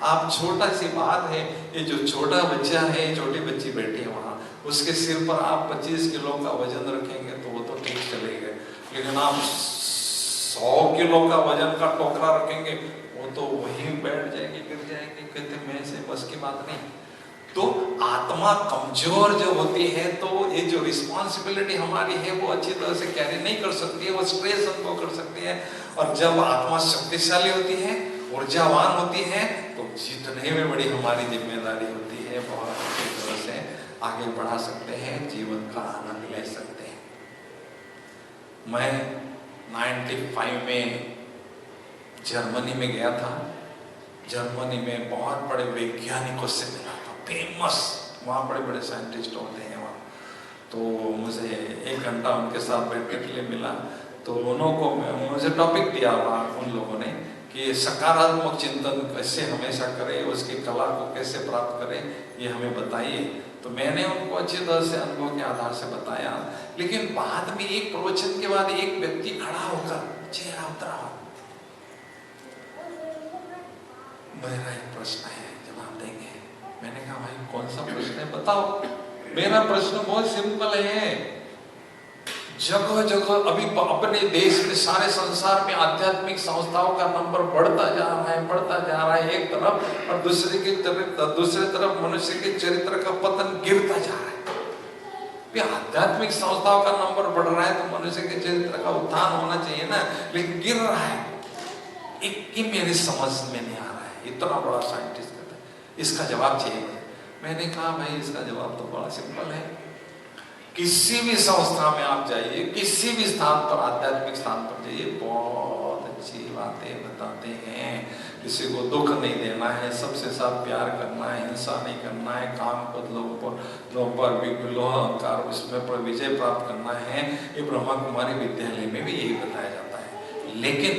आप छोटा सी बात है, ये जो छोटा बच्चा है, छोटी बच्ची बैठी है वहाँ, उसके सिर पर आप 25 किलो का वजन रखेंगे तो वो तो ठीक चलेगा, लेकिन आप 100 किलो का वजन का टोकरा रखेंगे वो तो वहीं बैठ जाएगी, गिर जाएगी, कहते मैं से बस की बात नहीं। तो आत्मा कमजोर जो होती है तो ये जो रिस्पॉन्सिबिलिटी हमारी है वो अच्छी तरह से कैरी नहीं कर सकती है, वो स्ट्रेस अनुभव कर सकती है। और जब आत्मा शक्तिशाली होती है, ऊर्जावान होती है, तो जीतने में बड़ी हमारी जिम्मेदारी होती है। बहुत अच्छी तरह से आगे बढ़ा सकते हैं, जीवन का आनंद ले सकते हैं। मैं 95 में जर्मनी में गया था। जर्मनी में बहुत बड़े वैज्ञानिकों से मिला था, फेमस, वहाँ बड़े बड़े साइंटिस्ट होते हैं वहाँ। तो मुझे 1 घंटा उनके साथ बैठने के लिए मिला। तो उन्होंने मुझे टॉपिक दिया वहाँ उन लोगों ने कि सकारात्मक चिंतन कैसे हमेशा करें, उसकी कला को कैसे प्राप्त करें, ये हमें बताइए। तो मैंने उनको अच्छी तरह से अनुभव के आधार से बताया। लेकिन बाद में एक प्रवचन के बाद एक व्यक्ति खड़ा होकर चेहरा उतरा, मेरा एक प्रश्न है, जवाब देंगे? मैंने कहा भाई कौन सा प्रश्न है बताओ। मेरा प्रश्न बहुत सिंपल है। जगह जगह अभी अपने देश में, सारे संसार में आध्यात्मिक संस्थाओं का नंबर बढ़ता जा रहा है एक तरफ, और दूसरे तरफ मनुष्य के चरित्र का पतन गिरता जा रहा है। आध्यात्मिक संस्थाओं का नंबर बढ़ रहा है तो मनुष्य के चरित्र का उत्थान होना चाहिए ना, लेकिन गिर रहा है। एक ही मेरी समझ में नहीं आ रहा है। इतना बड़ा साइंटिस्ट कहता है इसका जवाब चाहिए। मैंने कहा भाई इसका जवाब तो बड़ा सिंपल है। किसी भी संस्था में आप जाइए, किसी भी स्थान पर, आध्यात्मिक स्थान पर जाइए, बहुत अच्छी बातें बताते हैं। किसी को दुख नहीं देना है, सबसे साथ प्यार करना है, हिंसा नहीं करना है, काम को लोगों पर अहंकार उसमें पर विजय प्राप्त करना है। ये ब्रह्मा कुमारी विद्यालय में भी यही बताया जाता है। लेकिन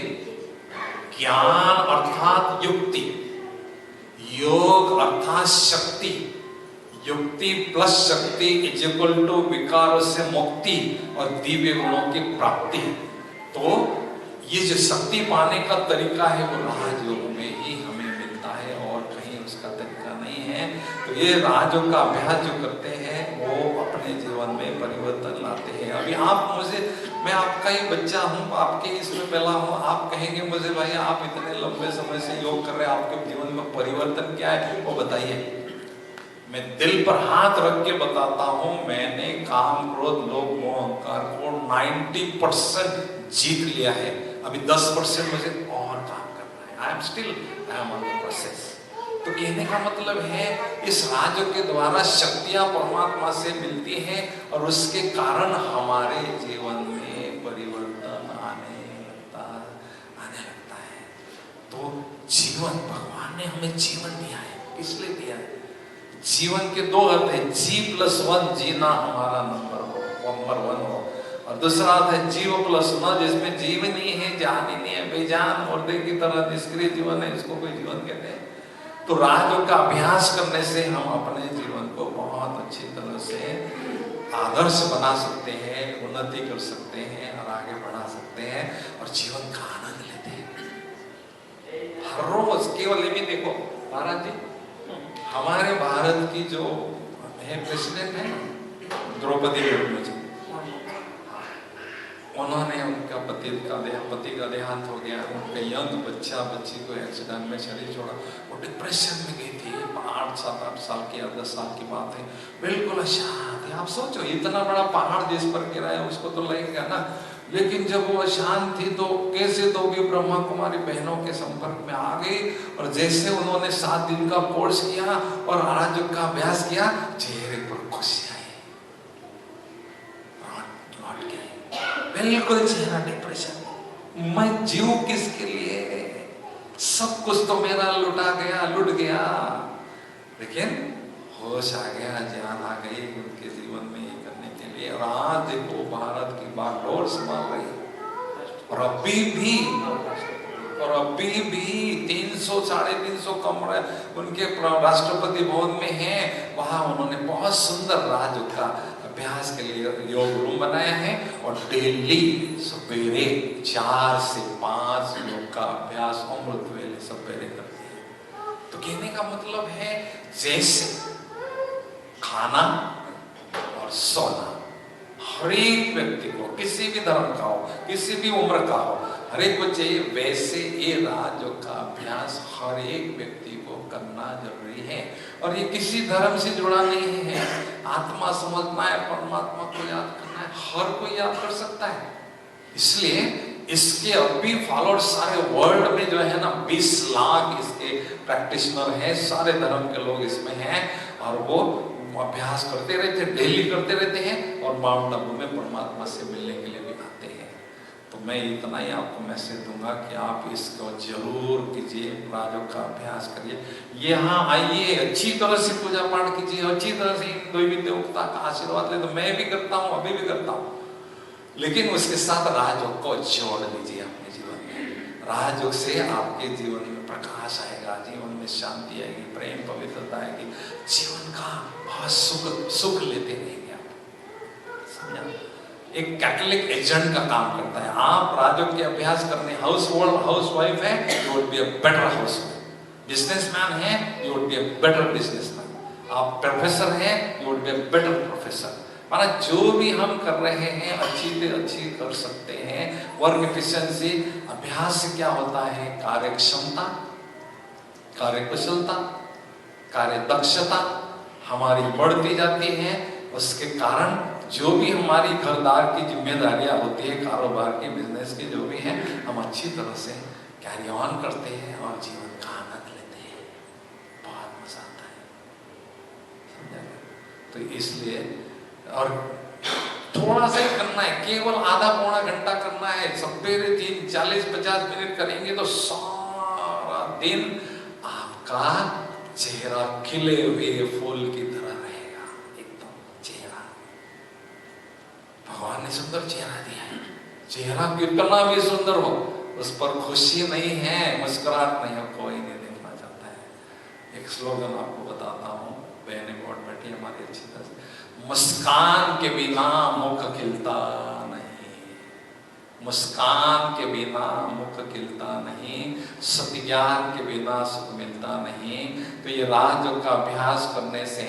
ज्ञान अर्थात युक्ति, योग अर्थात शक्ति, युक्ति प्लस शक्ति इज इक्वल टू विकारों से मुक्ति और दिव्य गुणों की प्राप्ति। तो ये जो शक्ति पाने का तरीका है वो राजयोग में ही हमें मिलता है, और कहीं उसका तरीका नहीं है। तो ये राजयोग का अभ्यास जो करते हैं वो अपने जीवन में परिवर्तन लाते हैं। अभी आप मुझे, मैं आपका ही बच्चा हूँ, आपके इसमें पहला हूँ, आप कहेंगे मुझे भाई आप इतने लंबे समय से योग कर रहे हैं, आपके जीवन में परिवर्तन क्या है वो बताइए। मैं दिल पर हाथ रख के बताता हूं, मैंने काम, क्रोध, लोभ, मोह, अहंकार को 90% जीत लिया है। अभी 10% मुझे और काम करना है। I am on the process. तो कहने का मतलब है इस राजयोग के द्वारा शक्तियां परमात्मा से मिलती हैं और उसके कारण हमारे जीवन में परिवर्तन आने लगता है। तो जीवन, भगवान ने हमें जीवन दिया है, किस लिए दिया है? जीवन के 2 अर्थ है, G+1, जीना हमारा नंबर 1 हो, और दूसरा अर्थ है जीव प्लस न, जिसमें जीव नहीं है, जान ही नहीं है, बेजान मुर्दे की तरह निष्क्रिय जीवन है, इसको कोई जीवन कहते हैं। तो राजयोग का अभ्यास करने से हम अपने जीवन को बहुत अच्छी तरह से आदर्श बना सकते हैं, उन्नति कर सकते हैं और आगे बढ़ा सकते हैं और जीवन का आनंद लेते हैं हर रोज। केवल ये भी देखो महाराज जी, हमारे भारत की जो है प्रेसिडेंट है द्रौपदी मुर्मू जी, उन्होंने उनका पति का देहांत हो गया। उनका यंग बच्ची को एक्सीडेंट में शरीर छोड़ा, वो डिप्रेशन में गई थी। 8-7 साल की या 10 साल की बात है, बिल्कुल अशांत। आप सोचो इतना बड़ा पहाड़ जिस पर गिरा है उसको तो लगेगा ना। लेकिन जब वो अशांत थी तो कैसे तो भी ब्रह्मा कुमारी बहनों के संपर्क में आ गई, और जैसे उन्होंने 7 दिन का कोर्स किया और राजयोग का अभ्यास किया, चेहरे पर खुशी आई, लौट गई, बिल्कुल चेहरा डिप्रेशन। मैं जीव किसके लिए? सब कुछ तो मेरा लुट गया, लेकिन होश आ गया, ज्ञान आ गई उनके जीवन में करने के लिए। और आज देखो भारत की बागडोर संभाल रही है, और अभी भी 300-350 कमरे उनके राष्ट्रपति भवन में हैं। वहां उन्होंने बहुत सुंदर राजयोग का अभ्यास के लिए योग रूम बनाया है, और डेली सवेरे 4 से 5 योग का अभ्यास अमृत वेले सवेरे करते हैं। तो कहने का मतलब है जैसे खाना और सोना हर एक व्यक्ति को, किसी भी धर्म का हो, किसी भी उम्र का हो, हर एक को चाहिए, वैसे ये राजयोग का अभ्यास हर एक व्यक्ति को करना जरूरी है। और ये किसी धर्म से जुड़ा नहीं है। आत्मा समझना है, परमात्मा को याद करना है, हर कोई याद कर सकता है। इसलिए इसके अभी फॉलोअर सारे वर्ल्ड में जो है ना 20 लाख इसके प्रैक्टिशनर हैं, सारे धर्म के लोग इसमें हैं और वो अभ्यास करते रहते, डेली करते रहते हैं और माउंट आबू में परमात्मा से मिलने के लिए भी आते हैं। तो मैं इतना ही आपको मैसेज दूंगा कि आप इसको जरूर कीजिए, राजयोग का अभ्यास करिए, यहाँ आइए, अच्छी तरह से पूजा पाठ कीजिए, अच्छी तरह से देवी देवता का आशीर्वाद ले। तो मैं भी करता हूँ, अभी भी करता हूँ, लेकिन उसके साथ राजयोग को जोड़ लीजिए अपने जीवन में। राजयोग से आपके जीवन में प्रकाश आएगा, जीवन में शांति आएगी, प्रेम पवित्रता आएगी, जीवन का बहुत सुख लेते रहेंगे आप। समझा? एक कैटलिक एजेंट का काम करता है। आप राजयोग के अभ्यास करने हाउस वाइफ है, you would be a better house wife. Businessman है, you would be a better businessman. आप प्रोफेसर हैं, you would be a better professor. माना जो भी हम कर रहे हैं अच्छी से अच्छी कर सकते हैं। वर्क एफिशिएंसी, अभ्यास से क्या होता है? कार्यक्षमता, कार्यकुशलता, कार्यदक्षता हमारी बढ़ती जाती है। उसके कारण जो भी हमारी घरदार की जिम्मेदारियां होती है, कारोबार की, बिजनेस की, जो भी है, हम अच्छी तरह से कैरी ऑन करते हैं और जीवन का आनंद लेते हैं। बहुत मजा आता है, समझा? तो इसलिए और थोड़ा सा ही करना है, केवल आधा पौना घंटा करना है। सवेरे 40-50 मिनट करेंगे तो सारा दिन आपका चेहरा खिले हुए फूल की तरह रहेगा, एकदम चेहरा। भगवान ने सुंदर चेहरा दिया है, चेहरा कितना भी सुंदर हो, उस पर खुशी नहीं है, मुस्कुराहट नहीं है, कोई नहीं देखना चाहता है। एक स्लोगन आपको बताता हूँ, बहने बहुत बैठी हमारी अच्छी तरह से। मुस्कान के बिना मुख खिलता नहीं, मुस्कान के बिना मुख खिलता नहीं, सत्य ज्ञान के बिना सुख मिलता नहीं। तो ये राजयोग का अभ्यास करने से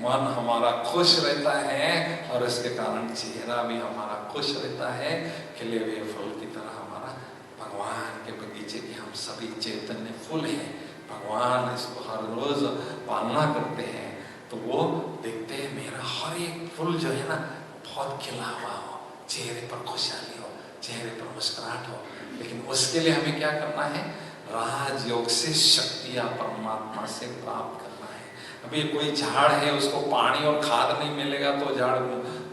मन हमारा खुश रहता है और इसके कारण चेहरा भी हमारा खुश रहता है, खिले हुए फूल की तरह। हमारा भगवान के बगीचे की हम सभी चैतन्य फूल हैं। भगवान इसको हर रोज पालना करते हैं, तो वो देखते हैं मेरा हर एक फूल जो है ना बहुत खिला हुआ हो, चेहरे पर खुशहाली हो, चेहरे पर मुस्कुराहट हो। लेकिन उसके लिए हमें क्या करना है? राजयोग से शक्तियां परमात्मा से प्राप्त करना है। अभी कोई झाड़ है, उसको पानी और खाद नहीं मिलेगा तो झाड़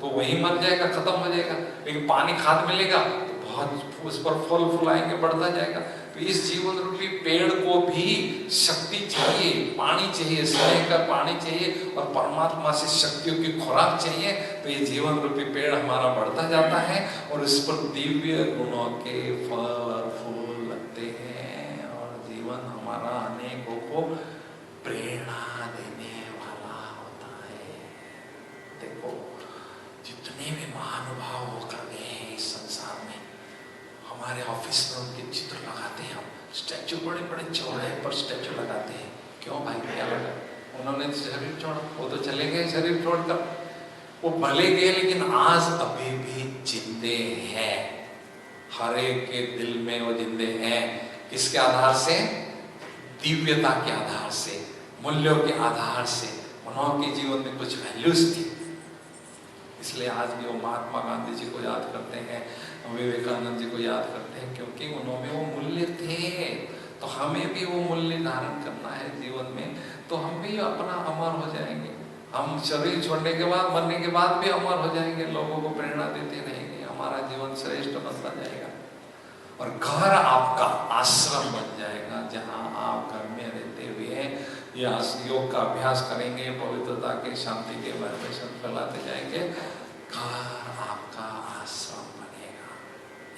तो वहीं मर जाएगा, खत्म हो जाएगा। लेकिन पानी खाद मिलेगा तो बहुत उस पर फल फूल आएंगे, बढ़ता जाएगा। तो इस जीवन रूपी पेड़ को भी शक्ति चाहिए, पानी चाहिए, स्नेह का पानी चाहिए और परमात्मा से शक्तियों की खुराक चाहिए। तो ये जीवन रूपी पेड़ हमारा बढ़ता जाता है और इस पर दिव्य गुणों के फल और फूल लगते हैं और जीवन हमारा अनेकों को प्रेरणा देने वाला होता है। देखो, जितने भी महानुभाव होकर गए हैं इस संसार में, हमारे ऑफिस में उनके चित्र लगाते हैं हम, स्टैचू बड़े बड़े चौड़े पर स्टैचू लगाते हैं। क्यों भाई, क्या लगा? उन्होंने शरीर छोड़ा, वो तो चले गए शरीर छोड़कर, वो भले गए लेकिन आज अभी भी जिंदे हैं। हर एक के दिल में वो जिंदे हैं। किसके आधार से? दिव्यता के आधार से, मूल्यों के आधार से। उन्होंने जीवन में कुछ वैल्यूज थी, इसलिए आज भी वो महात्मा गांधी जी को याद करते हैं, विवेकानंद जी को याद करते हैं, क्योंकि उन्होंने वो मूल्य थे। तो हमें भी वो मूल्य धारण करना है जीवन में, तो हम भी अपना अमर हो जाएंगे। हम शरीर छोड़ने के बाद, मरने के बाद भी अमर हो जाएंगे, लोगों को प्रेरणा देते रहेंगे, हमारा जीवन श्रेष्ठ बनता जाएगा और घर आपका आश्रम बन जाएगा, जहाँ आप घर में रहते हुए या योग का अभ्यास करेंगे, पवित्रता के, शांति के वाइब्रेशन फैलाते जाएंगे, घर आपका आश्रम बनेगा।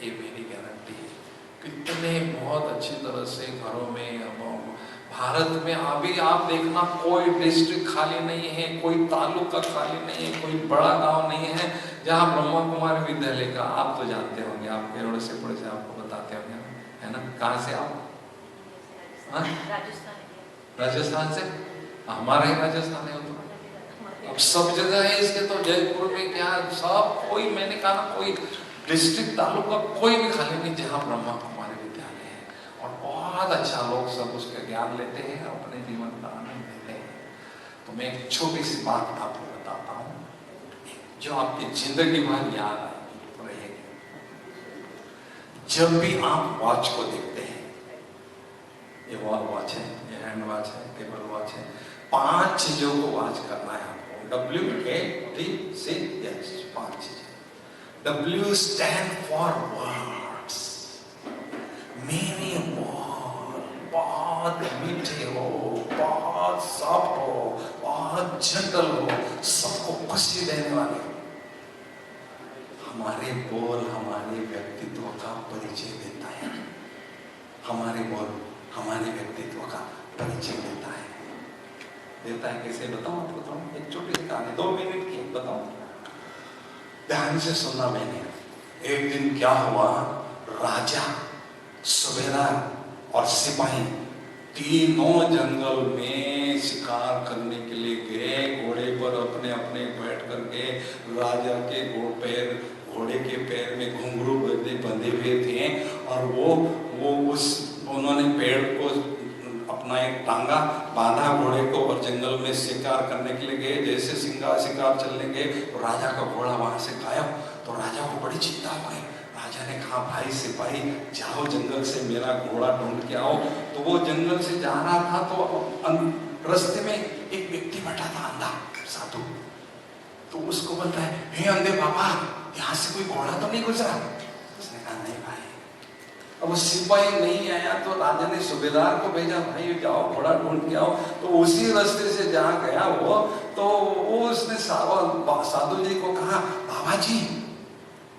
ये मेरी गारंटी है। कितने बहुत अच्छी तरह से घरों में, भारत में अभी आप देखना, कोई डिस्ट्रिक्ट खाली नहीं है, कोई तालुका खाली नहीं है, कोई बड़ा गांव नहीं है जहाँ ब्रह्मा कुमारी विद्यालय का, आप तो जानते होंगे, आप पेड़ों से पड़े से आपको बताते होंगे, है ना? कहाँ से आप? राजस्थान से? हमारा ही राजस्थान है। तो अब सब जगह है इसके, तो जयपुर में क्या सब, कोई, मैंने कहा ना, कोई डिस्ट्रिक्ट तालुका कोई भी खाली नहीं जहाँ ब्रह्मा कुमारी बहुत अच्छा लोग सब उसका ज्ञान लेते हैं, अपने जीवन का आनंद लेते हैं। तो मैं एक छोटी सी बात आपको बताता हूँ जो आपकी जिंदगी भर याद रहेगी। जब भी आप वॉच को देखते हैं, ये वॉल वॉच है, ये हैंड वॉच है, टेबल वॉच है, 5 चीजों को वॉच करना है आपको। WATCS, 5 चीजें। W stand for words. मेरे बोल बहुत मीठे हो, बहुत सॉफ्ट हो, बहुत जेंटल हो, सबको खुशी देने वाले हो। हमारे बोल हमारे व्यक्तित्व का परिचय देता है। हमारे बोल हमारे व्यक्तित्व का परिचय देता है। कैसे बताऊं आपको? बताऊं एक छोटी सी कहानी, 2 मिनट की बताऊं, ध्यान से सुनना। मैंने एक दिन क्या हुआ, राजा, सूबेदार और सिपाही तीनों जंगल में शिकार करने के लिए गए। घोड़े पर अपने अपने बैठ करके, राजा के घोड़े के पैर में घुंघरू बंधे हुए थे और वो उन्होंने पेड़ को अपना एक टांगा बांधा घोड़े को और जंगल में शिकार करने के लिए गए। जैसे शिकार चलने गए तो राजा का घोड़ा वहां से गायब। तो राजा को बड़ी चिंता हो गई। राजा ने कहा, भाई सिपाही जाओ जंगल से मेरा घोड़ा ढूंढ के आओ। तो वो जंगल से जा रहा था तो रास्ते में एक व्यक्ति बैठा था, अंधा साधु। तो उसको बोलता है, हे अंधे बाबा, यहाँ से कोई घोड़ा तो नहीं गुजरा? उसने कहा, नहीं भाई। अब वो सिपाही नहीं आया तो राजा ने सूबेदार को भेजा, भाई जाओ घोड़ा ढूंढ के आओ। तो उसी रास्ते से जहाँ गया वो, तो उसने साधु जी को कहा, बाबा जी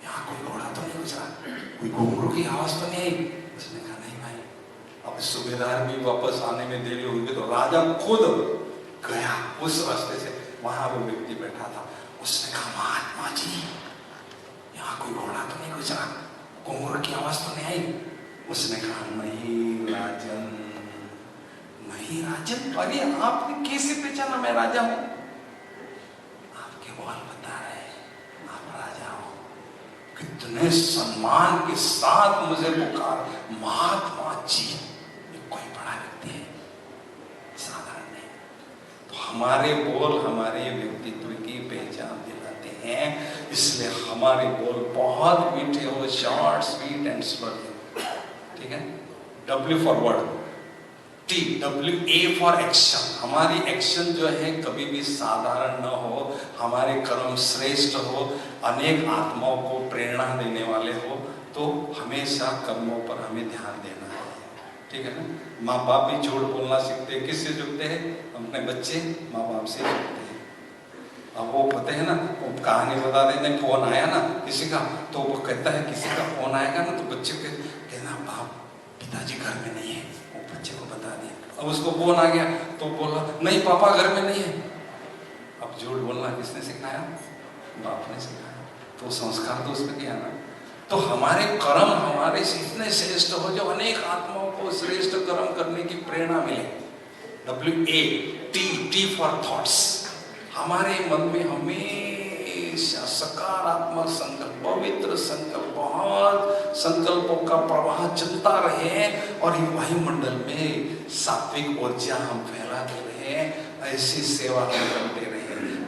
यहाँ कोई घोड़ा तो नहीं गुजरा, कोई घुंघरू की आवाज तो नहीं आई? उसने कहा, नहीं भाई। अब सूबेदार भी वापस आने में देरी हो गई तो राजा खुद गया उस रास्ते से, वहां वो व्यक्ति बैठा था। उसने कहा, महात्मा जी यहाँ कोई घोड़ा तो नहीं गुजरा, घुंघरू की आवाज तो नहीं आई? उसने कहा, नहीं राजन, नहीं राजन। अरे आपने कैसे पहचाना मैं राजा हूं? आपके बोल बता रहे आप राजा हो। कितने सम्मान के साथ मुझे पुकार, महात्मा जी। ये कोई बड़ा व्यक्ति है, साधारण नहीं। तो हमारे बोल हमारे व्यक्तित्व की पहचान दिलाते हैं। इसलिए हमारे बोल बहुत मीठे हो, शॉर्ट, स्वीट एंड स्लोली। ठीक है। W for word, WA for action. हमारी एक्शन जो है कभी भी साधारण न हो, हमारे कर्म श्रेष्ठ हो, अनेक आत्माओं को प्रेरणा देने वाले हो। तो हमेशा कर्मों पर हमें ध्यान देना है। ठीक है ना। माँ बाप भी झूठ बोलना सीखते हैं। किससे सीखते हैं? अपने बच्चे माँ बाप से सीखते हैं। अब वो कहते हैं ना, वो कहानी बता देने, फोन आया ना किसी का, तो वो कहता है किसी का फोन आएगा ना तो बच्चे को कहना, बाप पिताजी घर में नहीं है, वो बच्चे को बता दिया। अब उसको फोन आ गया तो बोला, नहीं पापा घर में नहीं है। अब झूठ बोलना किसने सिखाया? बाप ने सिखाया। तो संस्कार तो उसने किया ना। तो हमारे कर्म हमारे से इतने श्रेष्ठ हो जो अनेक आत्माओं को श्रेष्ठ कर्म करने की प्रेरणा मिले। WAT for thoughts. हमारे मन में हमेशा सकारात्मक संकल्प, पवित्र संकल्प, बहुत संकल्पों का प्रवाह चलता रहे और वायुमंडल में सात्विक ऊर्जा हम फैलाते रहे। ऐसी सेवा हम करते रहे।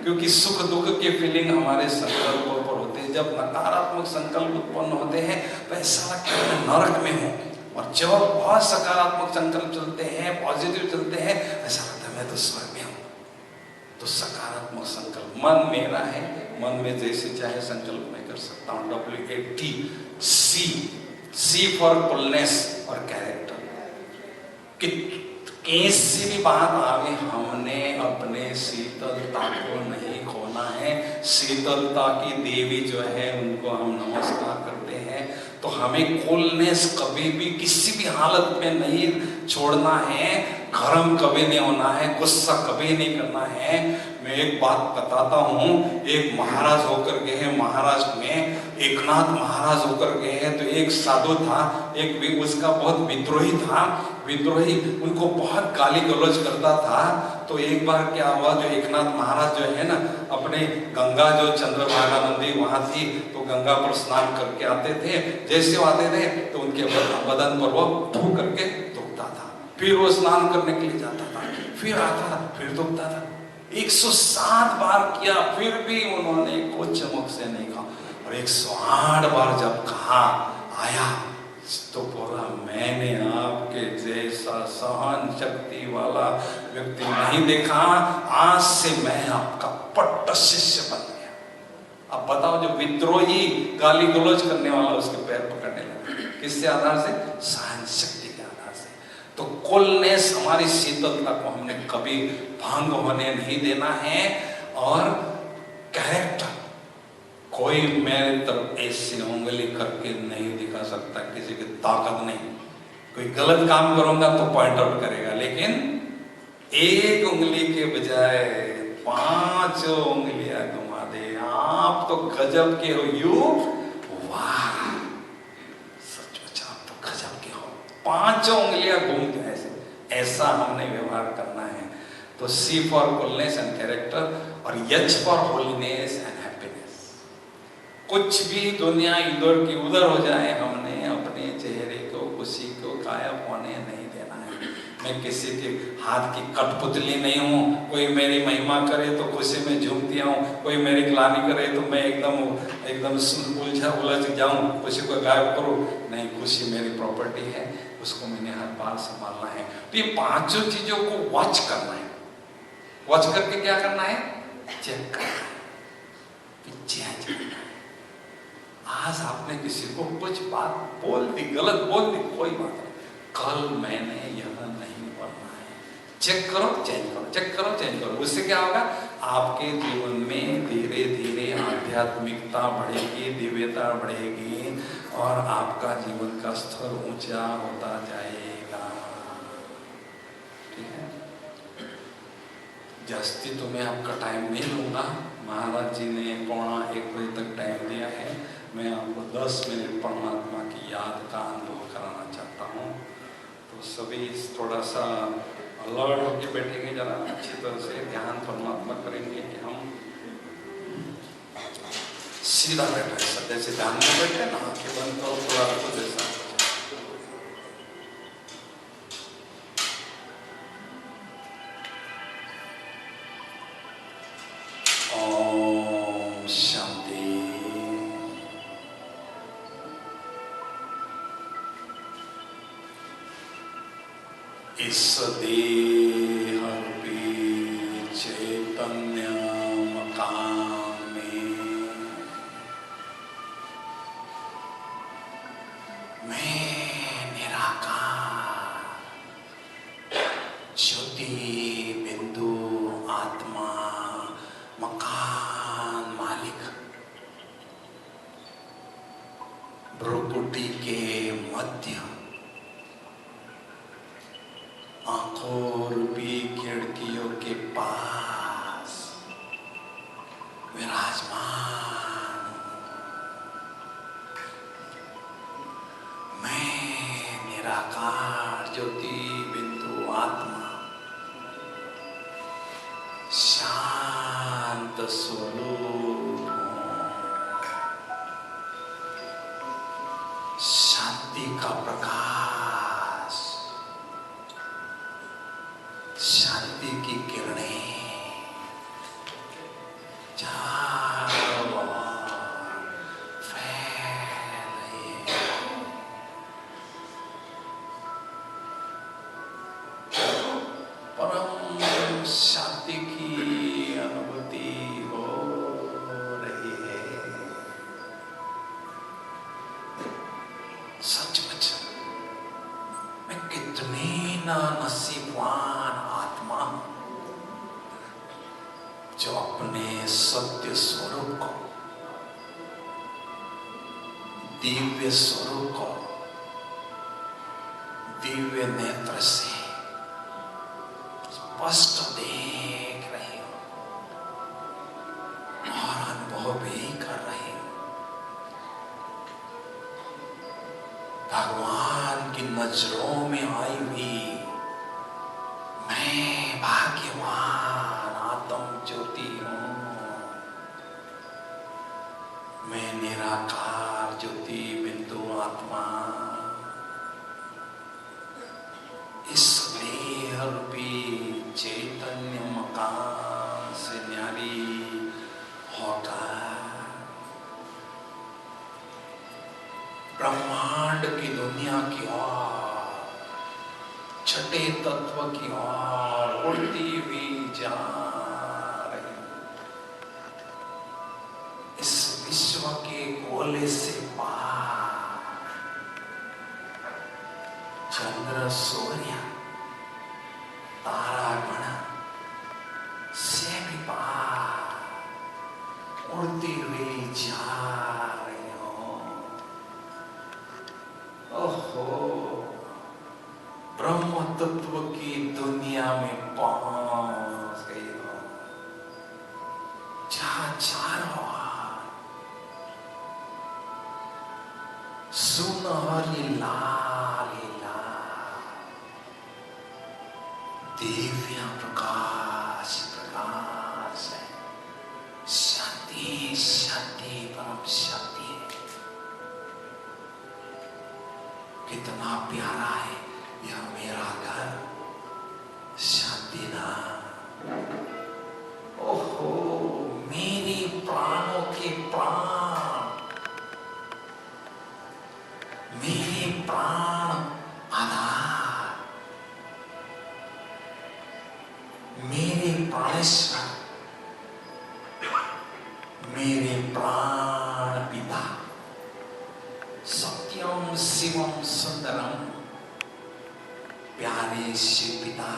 क्योंकि सुख दुख के फीलिंग हमारे संकल्पों पर होते हैं। जब नकारात्मक संकल्प उत्पन्न होते हैं तो ऐसा लगता है नरक में हो, और जब बहुत सकारात्मक संकल्प चलते हैं, पॉजिटिव चलते हैं, ऐसा लगता है मैं तो स्वर्ग में हूँ। तो सकारात्मक संकल्प, मन मेरा है, मन में जैसे चाहे संकल्प मैं कर सकता हूँ। C फॉर कुलनेस और कैरेक्टर। कैसी भी बात आवे, हमने अपने शीतलता को नहीं खोना है। शीतलता की देवी जो है उनको हम नमस्कार करते हैं। तो हमें कूलनेस कभी भी किसी भी हालत में नहीं छोड़ना है। गरम कभी नहीं होना है, गुस्सा कभी नहीं करना है। मैं एक बात बताता हूँ। एक महाराज होकर गए हैं महाराष्ट्र में, एकनाथ महाराज होकर गए हैं। तो एक साधु था, एक भी उसका बहुत विद्रोही था। विद्रोही उनको बहुत गाली गलौज करता था। तो एक बार क्या हुआ, जो एकनाथ महाराज जो है ना, अपने गंगा जो चंद्रभागा नदी वहां थी, तो गंगा पर स्नान करके आते थे। जैसे आते थे तो उनके बदन पर वो थू करके थूकता था। फिर वो स्नान करने के लिए जाता था, फिर आता था, फिर दुखता था। 107 बार किया, फिर भी उन्होंने कुछ चमक से नहीं कहा। और 108 बार जब कहा आया तो बोला, मैंने आपके जैसा सहन शक्ति वाला व्यक्ति नहीं देखा, आज से मैं आपका पट्ट शिष्य बन गया। अब बताओ, जो विद्रोही गाली गलौज करने वाला उसके पैर पकड़ने लगा, किससे आधार से? सहन शक्ति के आधार से। तो कोलनेस, हमारी शीतलता को हमने कभी भंग होने नहीं देना है। और कैरेक्टर, कोई मेरे तरफ ऐसी उंगली करके नहीं दिखा सकता, किसी की ताकत नहीं। कोई गलत काम करूंगा तो पॉइंट आउट करेगा, लेकिन एक उंगली के बजाय 5 उंगलियां घुमा दे। आप तो गजब के हो, यू वाह, सचमुच आप तो गजब के हो। 5 उंगलियां घूमते ऐसा हमने व्यवहार करना है। तो C for coolness and character, और H for holiness and happiness. कुछ भी दुनिया इधर की उधर हो जाए, हमने अपने चेहरे को, खुशी को गायब होने नहीं देना है। मैं किसी के हाथ की कठपुतली नहीं हूँ। कोई मेरी महिमा करे तो खुशी में झूमती हूँ, कोई मेरी ग्लानि करे तो मैं एकदम उलझ जाऊँ, खुशी को गायब करूँ नहीं। खुशी मेरी प्रॉपर्टी है, उसको मैंने हर बार संभालना है। तो ये 5 चीजों को वॉच करना है। वॉच करके क्या करना है? चेक करना है, चेंज करना है। आज आपने किसी को कुछ बात बोल दी, गलत बोल दी, कोई बात नहीं, कल मैंने यह नहीं बोलना है। चेक करो, चेंज करो, चेक करो, चेंज करो। उससे क्या होगा? आपके जीवन में धीरे धीरे आध्यात्मिकता बढ़ेगी, दिव्यता बढ़ेगी, और आपका जीवन का स्तर ऊंचा होता जाएगा। ठीक है, जास्ती तो मैं आपका टाइम नहीं लूंगा। महाराज जी ने 1:15 बजे तक टाइम दिया है। मैं आपको 10 मिनट परमात्मा की याद का अनुभव कराना चाहता हूँ। तो सभी थोड़ा सा अलर्ट होके बैठेंगे, जरा अच्छी तरह से ध्यान परमात्मा करेंगे कि हम सीधा बैठे, जैसे ध्यान में बैठे ना, आंखें बंद करो, थोड़ा तो जैसा ओम शांति। इस देह रूपी चैतन्य मकान में मैं निराकार ज्योति बिंदु आत्मा मकान मालिक भ्रुकुटी के मध्य आंखों रूपी खिड़कियों के पास विराजमान मैं निराकार ज्योति बिंदु आत्मा शांत स्वरूप शांति का प्रकाश, शांति की किरणें चारों ओर फैल रही है। परम शांति की अनुभूति हो रही है। सचमुच मैं कितनी नसीबवान आत्मा हूं जो अपने सत्य स्वरूप को, दिव्य स्वरूप को दिव्य नेत्र से स्पष्ट देख रही हूं और अनुभव भी कर रही हूं। भगवान की नजरों में आई हुई मैं भाग्यवान आत्म ज्योति हूं। मैं निराकार ज्योति बिंदु आत्मा इस चैतन्य मकान से न्यारी होकर ब्रह्मांड की दुनिया की ओर, छठे तत्व की ओर उड़ती हुई जा रही। इस विश्व के गोले से पार चंद्र सूर्य तारा गण से भी पार उड़ती हुई जा रही हो। ओहो, ब्रह्म तत्व की दुनिया में पहुंच गई हो, जहां चारों सुनहरी लाल दिव्य प्रकाश प्रकाश है। शांति शांति परम शांति है। कितना प्यारा है यह मेरा घर, शांति धाम। ओहो, मेरे प्राणों के प्राण, मेरे प्राण आधार, मेरे प्राणेश्वर, मेरे प्राण पिता, सत्यम शिवम सुंदरम, प्यारे शिव पिता,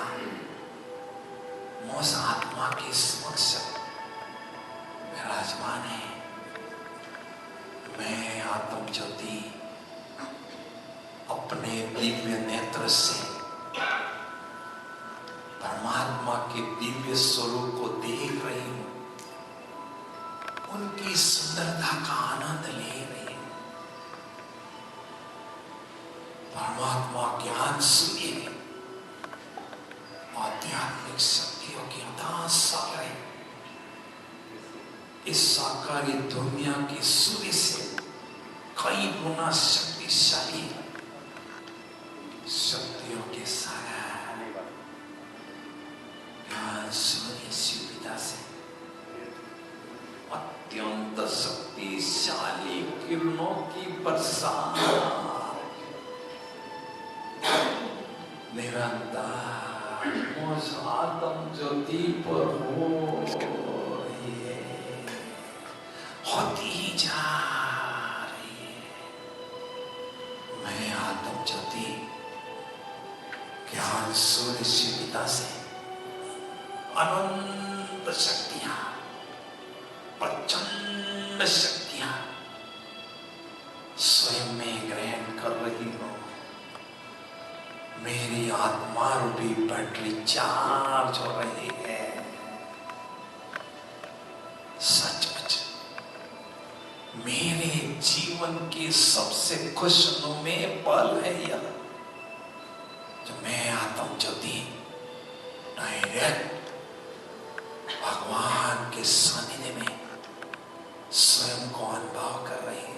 मुझ आत्मा के समक्ष विराजमान है। मैं आत्म ज्योति अपने दिव्य नेत्र से परमात्मा के दिव्य स्वरूप को देख रही हूं, उनकी सुंदरता का आनंद ले रही हूं। परमात्मा ज्ञान सूर्य में आध्यात्मिक शक्तियों की अथाह सागर है। इस साकारी दुनिया की सूर्य से कई गुना शक्तिशाली शक्तियों के सागर सूर्य शिव पिता से अत्यंत शक्तिशाली किरणों की बरसात निरंतर मुझ आत्म ज्योति पर हो रही है, होती ही जा रही है। मैं आत्म ज्योति ज्ञान सूर्य शिव पिता से अनंत शक्तियां, प्रचंड शक्तियां स्वयं में ग्रहण कर रही हूं। मेरी आत्मा रूपी बैटरी चार्ज हो रही है। सचमुच मेरे जीवन की सबसे खुशनुमा पल है यह, जो मैं आत्म ज्योति डायरेक्ट भगवान के सानिध्य में स्वयं को अनुभव कर रही है।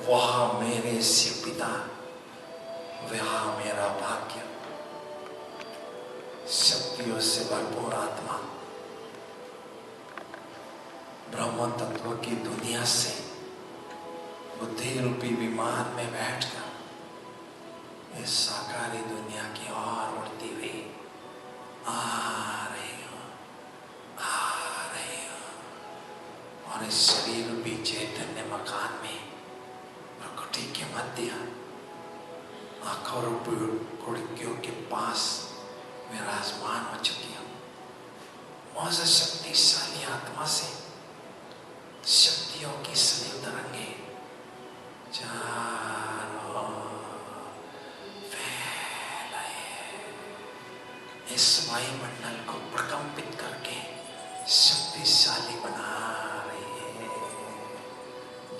वह मेरे शिव पिता, वह मेरा भाग्य। शक्तियों से भरपूर आत्मा ब्रह्म तत्व की दुनिया से बुद्धि रूपी विमान में बैठकर इस साकारी दुनिया की ओर उड़ती हुई आ रही हो, और इस शरीर रूपी चैतन्य मकान में प्रकृति के मध्य आंखों रूपी खिड़कियों के पास विराजमान हो चुकी हूँ। मौज शक्तिशाली आत्मा से शक्तियों की सदैव तरंगे चारों इस वायुमंडल को प्रकंपित करके शक्तिशाली बना रही है।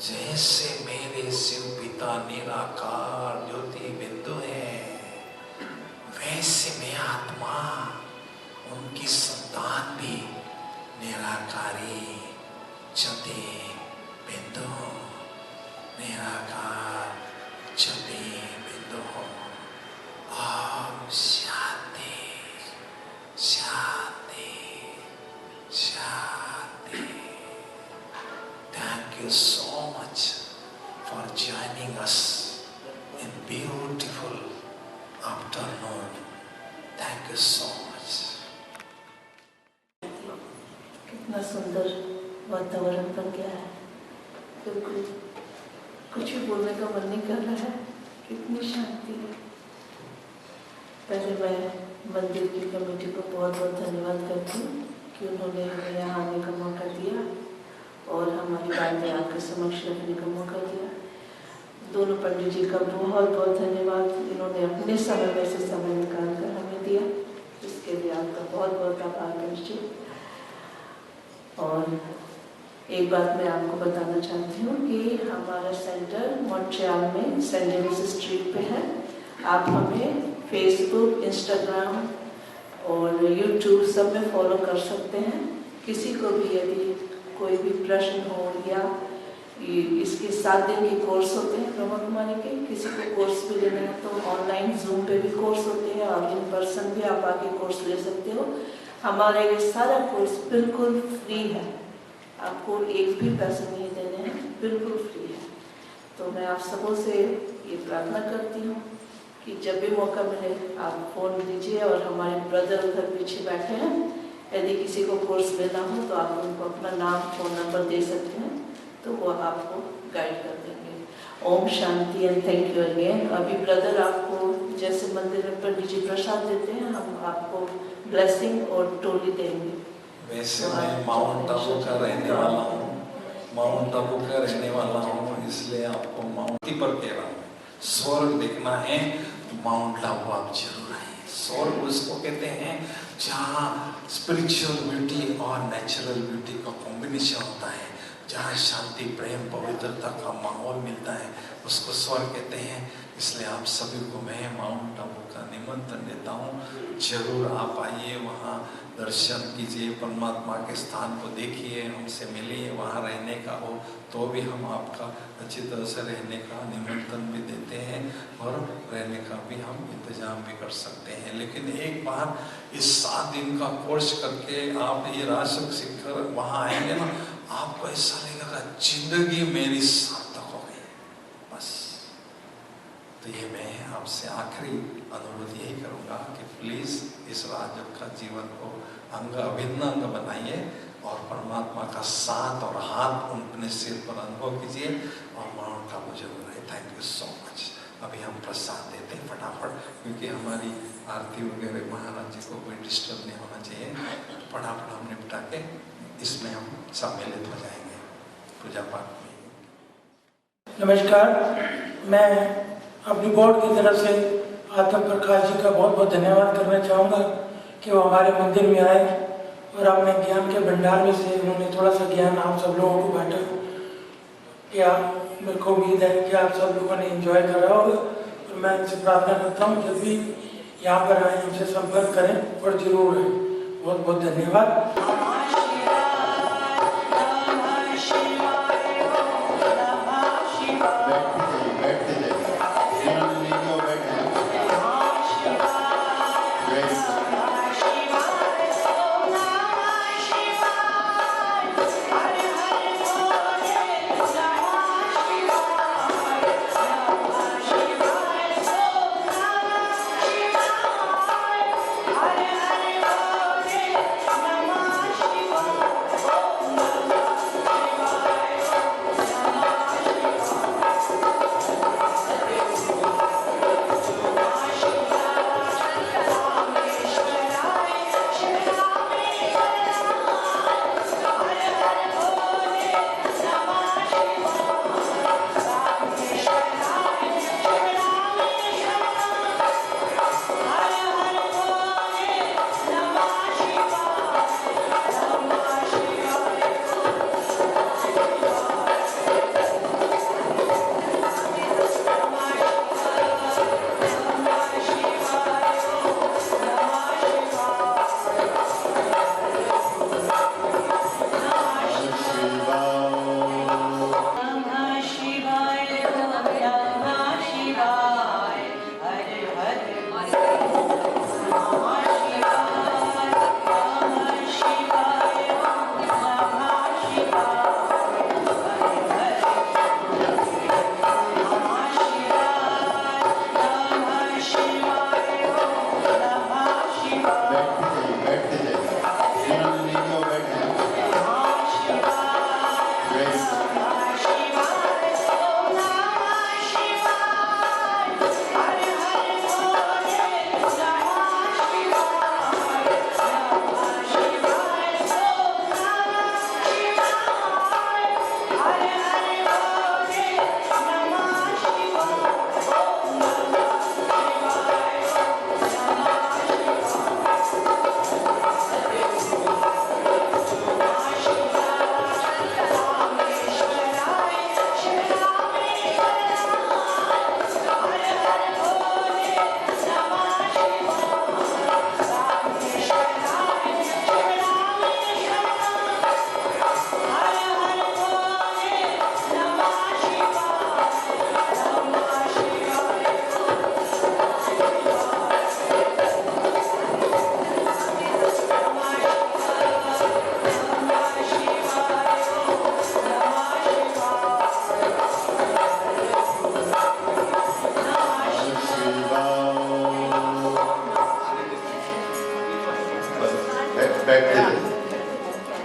जैसे मेरे शिव पिता निराकार ज्योति बिंदु है, वैसे मैं आत्मा, उनकी संतान भी निराकारी ज्योति बिंदु, निराकार ज्योति बिंदु हो। ओम शांति शांति शांति। Thank you so much for joining us in beautiful afternoon. Thank you so much. कितना सुंदर वातावरण बन गया है, बिल्कुल कुछ भी बोलने का मन नहीं कर रहा है, कितनी शांति है। पहले मैं मंदिर की कमेटी को बहुत बहुत धन्यवाद करती हूँ कि उन्होंने हमें यहाँ आने का मौका दिया और हमारी बातें आपके समक्ष रखने का मौका दिया। दोनों पंडित जी का बहुत बहुत धन्यवाद, इन्होंने अपने समय में से समय निकाल कर हमें दिया, इसके लिए आपका बहुत बहुत आभार गणेश जी। और एक बात मैं आपको बताना चाहती हूँ कि हमारा सेंटर मॉन्ट्रियल में सेंट डेनिस स्ट्रीट पे है। आप हमें फेसबुक, इंस्टाग्राम और यूट्यूब सब में फॉलो कर सकते हैं। किसी को भी यदि कोई भी प्रश्न हो या इसके 7 दिन के कोर्स होते हैं ब्रह्मा कुमारी के, किसी को कोर्स भी लेना है तो ऑनलाइन जूम पे भी कोर्स होते हैं और इन पर्सन भी आप आके कोर्स ले सकते हो। हमारा ये सारा कोर्स बिल्कुल फ्री है, आपको एक भी पैसे नहीं देने हैं, बिल्कुल फ्री है। तो मैं आप सबों से ये प्रार्थना करती हूँ कि जब भी मौका मिले आप फ़ोन लीजिए और हमारे ब्रदर उधर पीछे बैठे हैं, यदि किसी को कोर्स लेना हो तो आप उनको अपना नाम, फ़ोन नंबर दे सकते हैं, तो वो आपको गाइड कर देंगे। Om Shanti and thank you again. अभी ब्रदर आपको जैसे मंदिर में पंडित जी प्रसाद देते हैं, हम आपको ब्लेसिंग और टोली देंगे। वैसे मैं माउंट आबू का रहने वाला हूँ, माउंट आबू का रहने वाला हूँ, इसलिए आपको माउंट पर कह रहा हूँ। स्वर्ग देखना है तो माउंट आबू आप जरूर आइए। स्वर्ग उसको कहते हैं जहाँ स्पिरिचुअल ब्यूटी और नेचुरल ब्यूटी का कॉम्बिनेशन होता है, जहाँ शांति, प्रेम, पवित्रता का माहौल मिलता है, उसको स्वर्ग कहते हैं। इसलिए आप सभी को मैं माउंट आबू का निमंत्रण देता हूँ, जरूर आप आइए, वहाँ दर्शन कीजिए, परमात्मा के स्थान को देखिए, हमसे मिलिए। वहाँ रहने का हो तो भी हम आपका अच्छी तरह से रहने का निमंत्रण भी देते हैं और रहने का भी हम इंतजाम भी कर सकते हैं। लेकिन एक बार इस 7 दिन का कोर्स करके आप ये राजयोग सीखकर वहाँ आएंगे ना, आपको ऐसा लगेगा जिंदगी मेरी सार्थक हो गई बस। तो ये मैं आपसे आखिरी अनुरोध यही करूँगा कि प्लीज़ इस राजयोग का जीवन को अभिन्न अंग बनाइए और परमात्मा का साथ और हाथ अपने सिर पर अनुभव कीजिए और माउंट आबू जरूर है। Thank you so much. अभी हम प्रसाद देते हैं फटाफट, क्योंकि हमारी आरती वगैरह महाराज जी को कोई डिस्टर्ब नहीं होना चाहिए। फटाफट हम निपटा के इसमें हम सम्मिलित हो जाएंगे पूजा पाठ में। नमस्कार, मैं अपनी बोर्ड की तरफ से आत्म प्रकाश जी का बहुत बहुत धन्यवाद करना चाहूँगा कि वो हमारे मंदिर में आए और अपने ज्ञान के भंडार में से उन्होंने थोड़ा सा ज्ञान आप सब लोगों को बांटा। क्या मेरे को उम्मीद है कि आप सब लोगों ने एंजॉय करा होगा और मैं इनसे प्रार्थना करता हूँ जब भी यहाँ पर आए हमसे संपर्क करें और जरूर आए। बहुत बहुत धन्यवाद।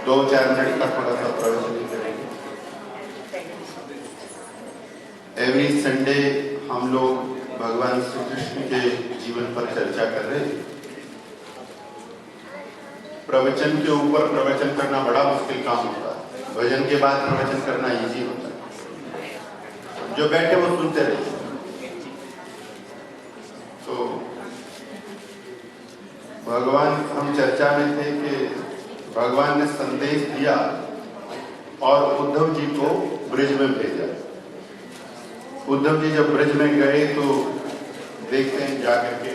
2-4 मिनट का थोड़ा सा प्रवचन करेंगे। एवरी संडे हम लोग भगवान श्री कृष्ण के जीवन पर चर्चा कर रहे हैं। प्रवचन के ऊपर प्रवचन करना बड़ा मुश्किल काम होता है, भजन के बाद प्रवचन करना इजी होता है। जो बैठे वो सुनते रहे। तो भगवान, हम चर्चा में थे कि भगवान ने संदेश दिया और उद्धव जी को ब्रिज में भेजा। उद्धव जी जब ब्रिज में गए तो देखते हैं जाकर के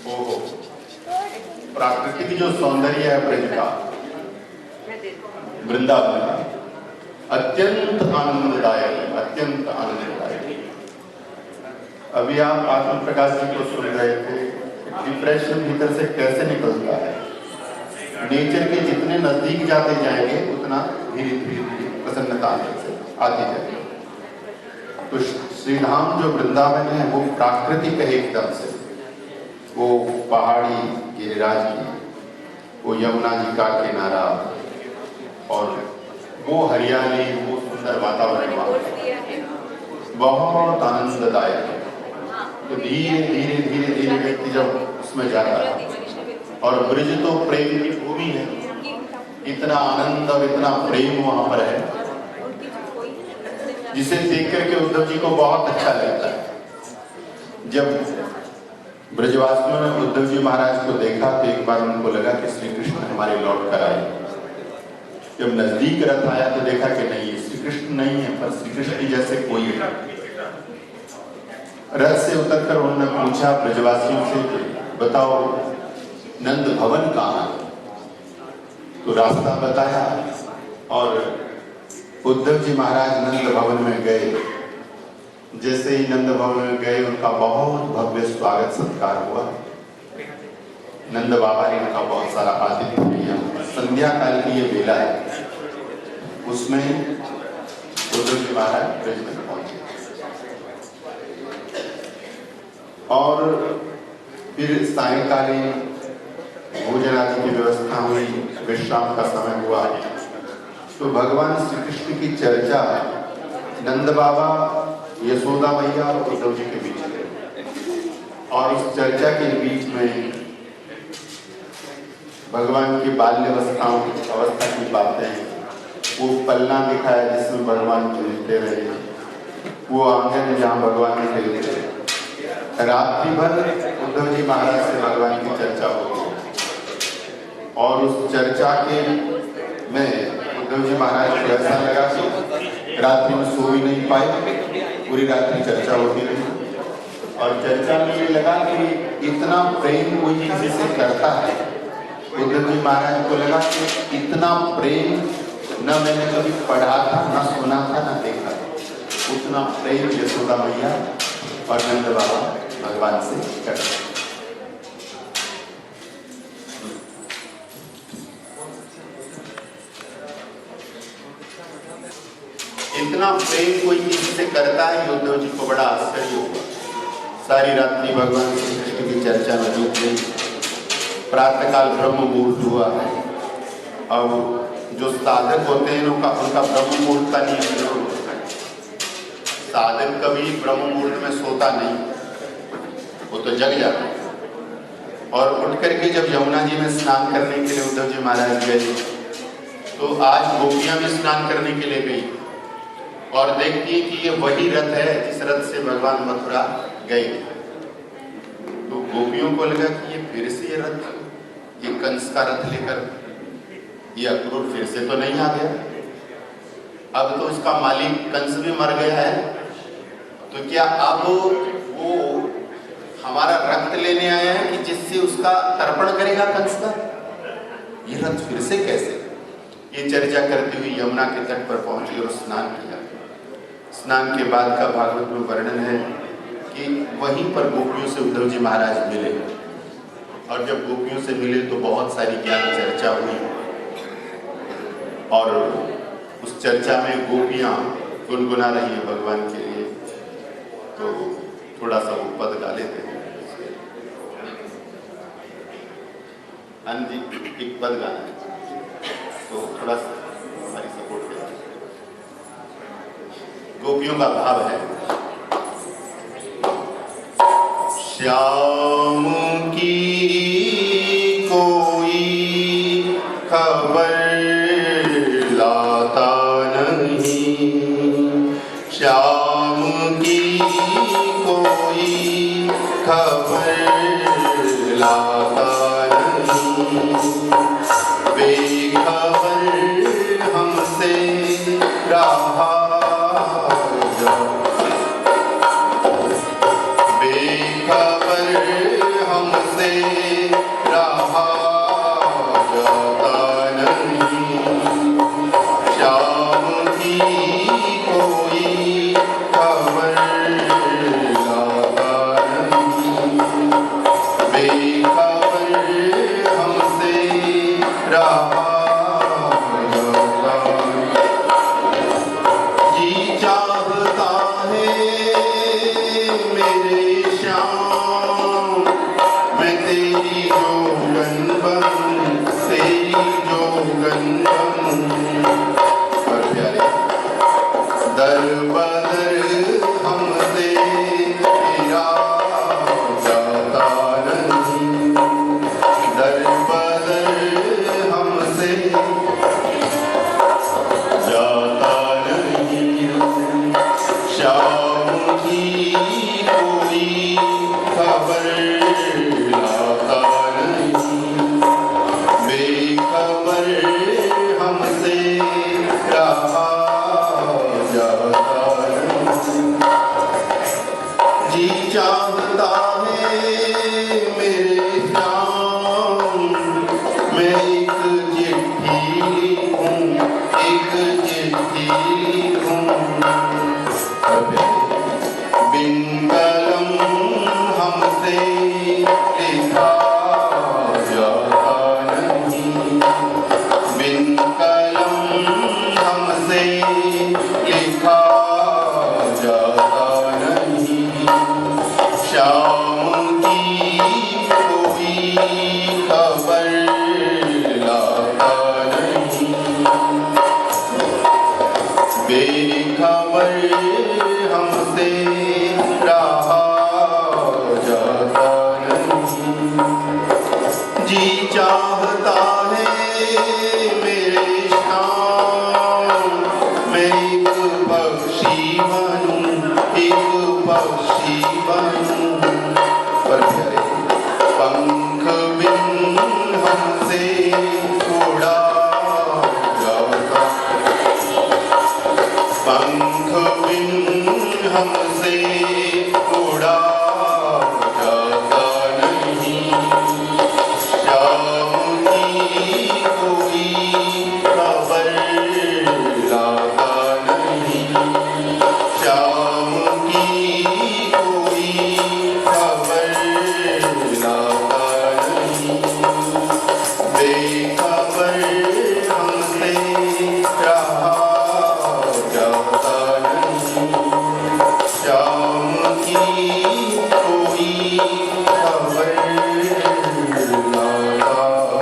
वो प्राकृतिक जो सौंदर्य है ब्रिज का, वृंदावन का, अत्यंत आनंददायक है, अत्यंत आनंददायक। अभी आप आत्म प्रकाश जी को सुन रहे थे, डिप्रेशन भीतर से कैसे निकलता है। नेचर के जितने नजदीक जाते जाएंगे उतना धीरे धीरे प्रसन्नता आती जाएगी। तो श्रीधाम जो वृंदावन है वो प्राकृतिक है एकदम से। वो पहाड़ी गिरिराज की, वो यमुना जी का किनारा और वो हरियाली, वो सुंदर वातावरण बहुत आनंददायक है। तो धीरे धीरे धीरे धीरे व्यक्ति जब उसमें जाता है, और ब्रिज तो प्रेम की भूमि है, इतना आनंद और इतना प्रेम वहां पर है जिसे देख करके उद्धव जी को बहुत अच्छा लगता है। जब ब्रजवासियों ने उद्धव जी महाराज को देखा तो एक बार उनको लगा कि श्री कृष्ण हमारे लौट कर आए। जब नजदीक रथ आया तो देखा कि नहीं, ये श्री कृष्ण नहीं है, पर श्री कृष्ण जैसे कोई है। रथ से उतरकर उन्होंने पूछा ब्रजवासियों से, बताओ नंद भवन कहाँ है? तो रास्ता बताया और उद्धव जी महाराज नंद भवन में गए। जैसे ही नंद भवन में गए उनका बहुत भव्य स्वागत सत्कार हुआ। नंद बाबा ने उनका बहुत सारा आतिथ्य किया। संध्या काल की ये बेला है, उसमें उद्धव जी महाराज ब्रिज में पहुंचे और फिर सायंकालीन भोजन आदि की व्यवस्था हुई, विश्राम का समय हुआ। तो भगवान श्री कृष्ण की चर्चा नंद बाबा, यशोदा मैया और उद्धव जी के बीच है। और उस चर्चा के बीच में भगवान की अवस्था की बातें, वो पलना दिखाया जिसमें भगवान खेलते रहे, वो आंगन जहाँ भगवान खेलते रहे। रात्रि भर उद्धव जी महाराज से भगवान की चर्चा होती और उस चर्चा के में उद्धव जी महाराज को ऐसा लगा कि रात्रि में सो ही नहीं पाए, पूरी रात्रि चर्चा होती रही। और चर्चा में ये लगा कि इतना प्रेम कोई किसी से करता है। उद्धव जी महाराज को लगा कि इतना प्रेम न मैंने कभी पढ़ा था, न सुना था, न देखा था। उतना प्रेम यशोदा मैया और नंद बाबा भगवान से करते हैं। इतना प्रेम कोई किसी से करता है, उद्धव जी को बड़ा आश्चर्य हुआ। सारी रात्रि भगवान श्री कृष्ण की चर्चा में डूब गई। प्रातःकाल ब्रह्म मुहूर्त हुआ। अब जो साधक होते हैं उनका ब्रह्म मुहूर्त का नियम जरूर होता है। साधक कभी ब्रह्म मुहूर्त में सोता नहीं, वो तो जग जाता है। और उठ करके जब यमुना जी में स्नान करने के लिए उद्धव जी महाराज गए तो आज गोपियां भी स्नान करने के लिए गई और देखती है कि ये वही रथ है जिस रथ से भगवान मथुरा गए। तो गोपियों को लगा कि ये फिर से ये रथ, ये कंस का रथ लेकर ये अक्रूर फिर से तो नहीं आ गया। अब तो इसका मालिक कंस भी मर गया है, तो क्या अब वो हमारा रक्त लेने आया है कि जिससे उसका तर्पण करेगा कंस का? ये रथ फिर से कैसे? ये चर्चा करती हुई यमुना के तट पर पहुंची और स्नान किया। स्नान के बाद का भागवत में वर्णन है कि वहीं पर गोपियों से उद्धव जी महाराज मिले और जब गोपियों से मिले तो बहुत सारी ज्ञान चर्चा हुई और उस चर्चा में गोपियां गुनगुना रही है भगवान के लिए। तो थोड़ा सा वो पद गा लेते हैं। एक पद गाना है तो थोड़ा सा हमारी सपोर्ट करें। गोपियों का भाव है, श्याम की कोई खबर लाता नहीं, श्याम की कोई खबर लाता नहीं, बेखबर हमसे रहा बेखबर हमसे रहा जाता नहीं, श्याम की कोई खबर लाता नहीं, बेखबर हमसे रहा जाता नहीं। जी चाहता है मेरे श्याम मैं तेरी जोगन बनूं, तेरी जोगन बनूं। और प्यारे दर बदर हमसे तेरा जाता नहीं, दर बदर हमसे जाता नहीं, श्याम की कोई खबर लाता नहीं, बेखबर हमसे रहा जाता नहीं। जी चाहता है मेरे श्याम मैं एक चिट्ठी लिखूं, एक चिट्ठी लिखूं। बिन कलम हमसे लिखा जाता नहीं, बिन कलम हमसे लिखा जाता नहीं, श्याम की कोई खबर लाता नहीं, बेखबर हमसे रहा जाता नहीं। जी चाहता है मेरे श्याम मैं एक पक्षी बनूं, एक पक्षी बनूं। पर प्यारे पंख बिन हमसे उड़ा जाता, पंख बिन हमसे उड़ा जाता नहीं, श्याम की कोई खबर लाता नहीं, श्याम की कोई खबर लाता नहीं, बेखबर हमसे रहा जाता नहीं, श्याम की कोई खबर लाता।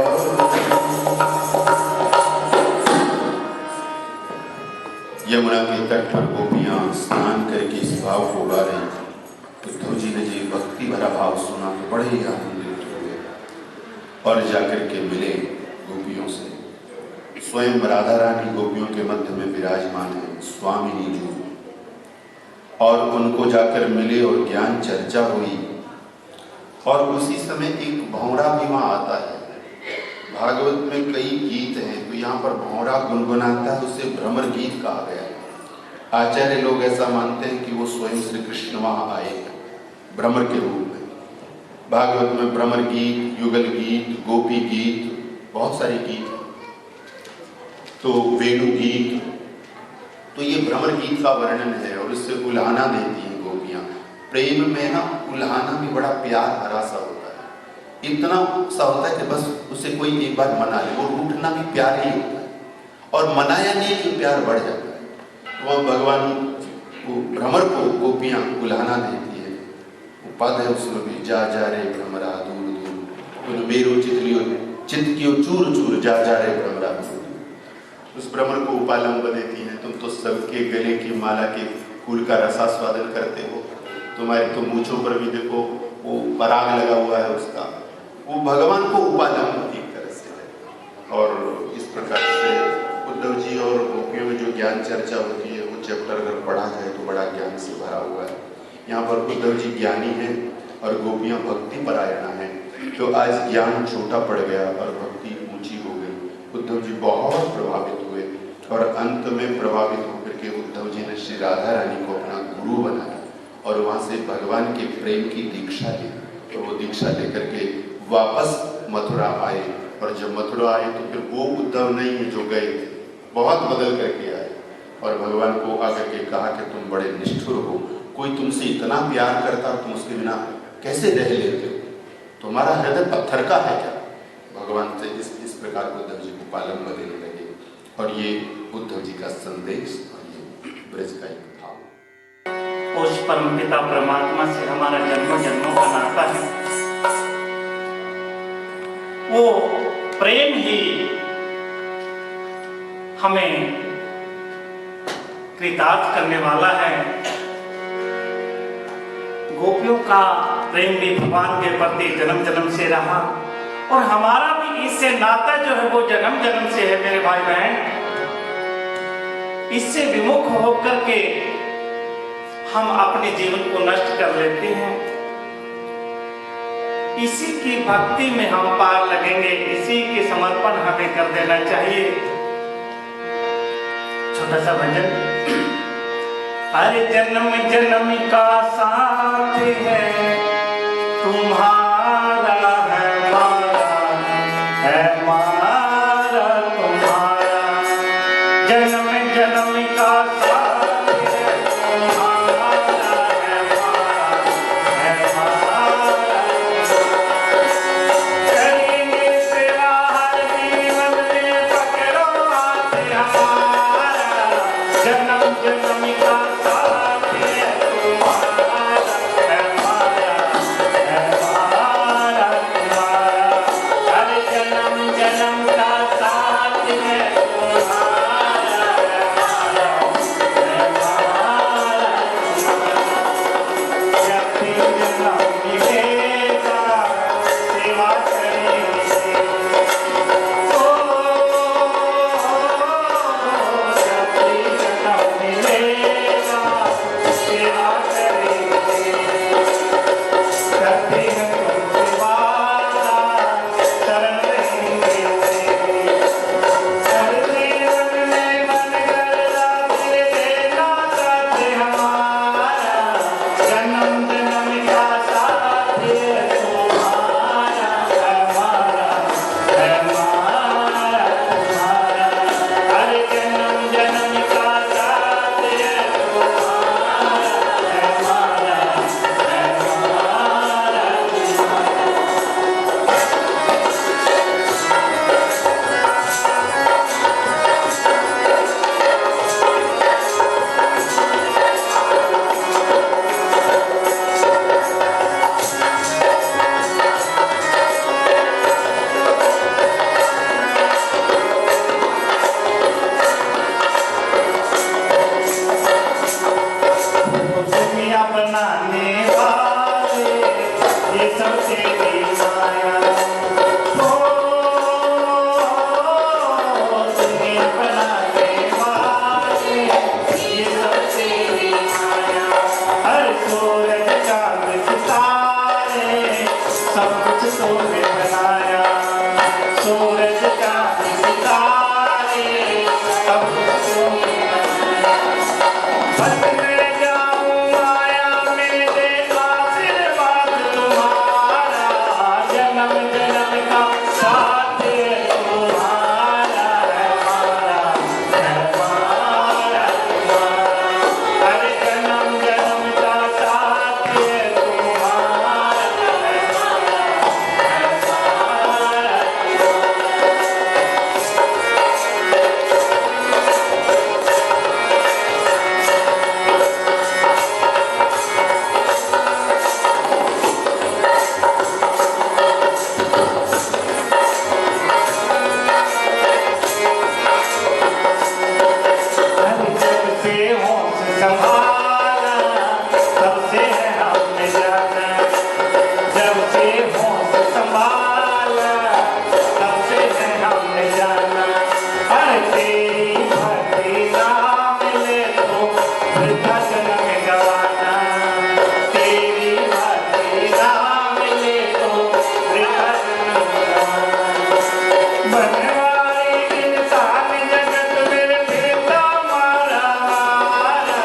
यमुना के तट पर गोपियां स्नान करके इस भाव को गा रही। उद्धव जी ने जी भक्ति भरा भाव सुना तो बड़े ही आनंदित हुए और जाकर के मिले गोपियों से। स्वयं राधा रानी गोपियों के मध्य में विराजमान है, स्वामिनी जी, और उनको जाकर मिले और ज्ञान चर्चा हुई। और उसी समय एक भौरा भी वहां आता है। भागवत में कई गीत हैं, तो यहाँ पर भौरा गुनगुनाता है, उसे भ्रमर गीत कहा गया है। आचार्य लोग ऐसा मानते हैं कि वो स्वयं श्री कृष्ण वहां आए भ्रमर के रूप में। भागवत में भ्रमर गीत, युगल गीत, गोपी गीत, बहुत सारे गीत, तो वेणु गीत, तो ये भ्रमर गीत का वर्णन है और इससे उल्हाना देती हैं गोपियां। प्रेम में ना उल्हाना भी बड़ा प्यार भरा सा होता है, इतना सा होता है कि बस उसे कोई एक बार मना ले, वो रूठना भी प्यार ही होता है, और मनाया नहीं कि प्यार बढ़ जाता है। वह भगवान वो भ्रमर को गोपियां उल्हाना देती है। वो पद है उसमें भी, जा जा रे भ्रमरा दूर दूर, मेरो चित लियो चित कियो चूर चूर, जा जा रे भ्रमरा दूर। उस भ्रमर को उपालंब देती हैं। तुम तो सबके गले की माला के फूल का रसास्वादन करते हो। तुम्हारी तो मूंछों पर भी देखो वो पराग लगा हुआ है उसका। वो भगवान को उपालंब एक तरह से है। और इस प्रकार से उद्धव जी और गोपियों में जो ज्ञान चर्चा होती है वो चैप्टर अगर पढ़ा जाए तो बड़ा ज्ञान से भरा हुआ है। यहाँ पर उद्धव जी ज्ञानी हैं और गोपियाँ भक्ति परायणा हैं। तो आज ज्ञान छोटा पड़ गया और भक्ति ऊंची हो गई। उद्धव जी बहुत प्रभावित हुए और अंत में प्रभावित होकर के उद्धव जी ने श्री राधा रानी को अपना गुरु बनाया और वहाँ से भगवान के प्रेम की दीक्षा ली। तो वो दीक्षा लेकर के वापस मथुरा आए और जब मथुरा आए तो फिर वो उद्धव नहीं है जो गए थे, बहुत बदल करके आए और भगवान को आकर के कहा कि तुम बड़े निष्ठुर हो, कोई तुमसे इतना प्यार करता तुम उसके बिना कैसे रह लेते हो, तुम्हारा हृदय पत्थर का है क्या। भगवान से इस प्रकार उद्धव जी को पालन देने लगे और ये उद्धव जी का संदेश और ये ब्रज का एक भाव। उस परम पिता परमात्मा से हमारा जन्मों जन्मों का नाता है। वो प्रेम ही हमें कृतार्थ करने वाला है। गोपियों का प्रेम भी भगवान के प्रति जन्म जन्म से रहा और हमारा भी इससे नाता जो है वो जन्म जन्म से है। मेरे भाई बहन, इससे विमुख होकर के हम अपने जीवन को नष्ट कर लेते हैं। इसी की भक्ति में हम पार लगेंगे, इसी के समर्पण हमें कर देना चाहिए। छोटा सा भजन। अरे जन्म जन्म का साथ है तुम्हारा, है मारा, है मारा तुम्हारा। जन्म जन्म का साथ है तुम्हारा, है मारा, है मारा। करेंगे सेवा हर जीवन में, पकड़ो हाथ हमारा। जन्म जन्म का साथ है तुम्हारा, है मारा, है मारा तुम्हारा। हर जन्म जन्म का साथ है तुम्हारा, है मारा, से होश संभाला तब से है हमने जाना, जब से होश संभाला तब से है हमने जाना। अरे तेरी भक्ति ना मिले तो वृथा जन्म गवाना, तेरी भक्ति ना मिले तो वृथा जन्म गवाना। बनवाई इंसान जगत में फिरता मारा मारा,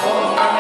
Om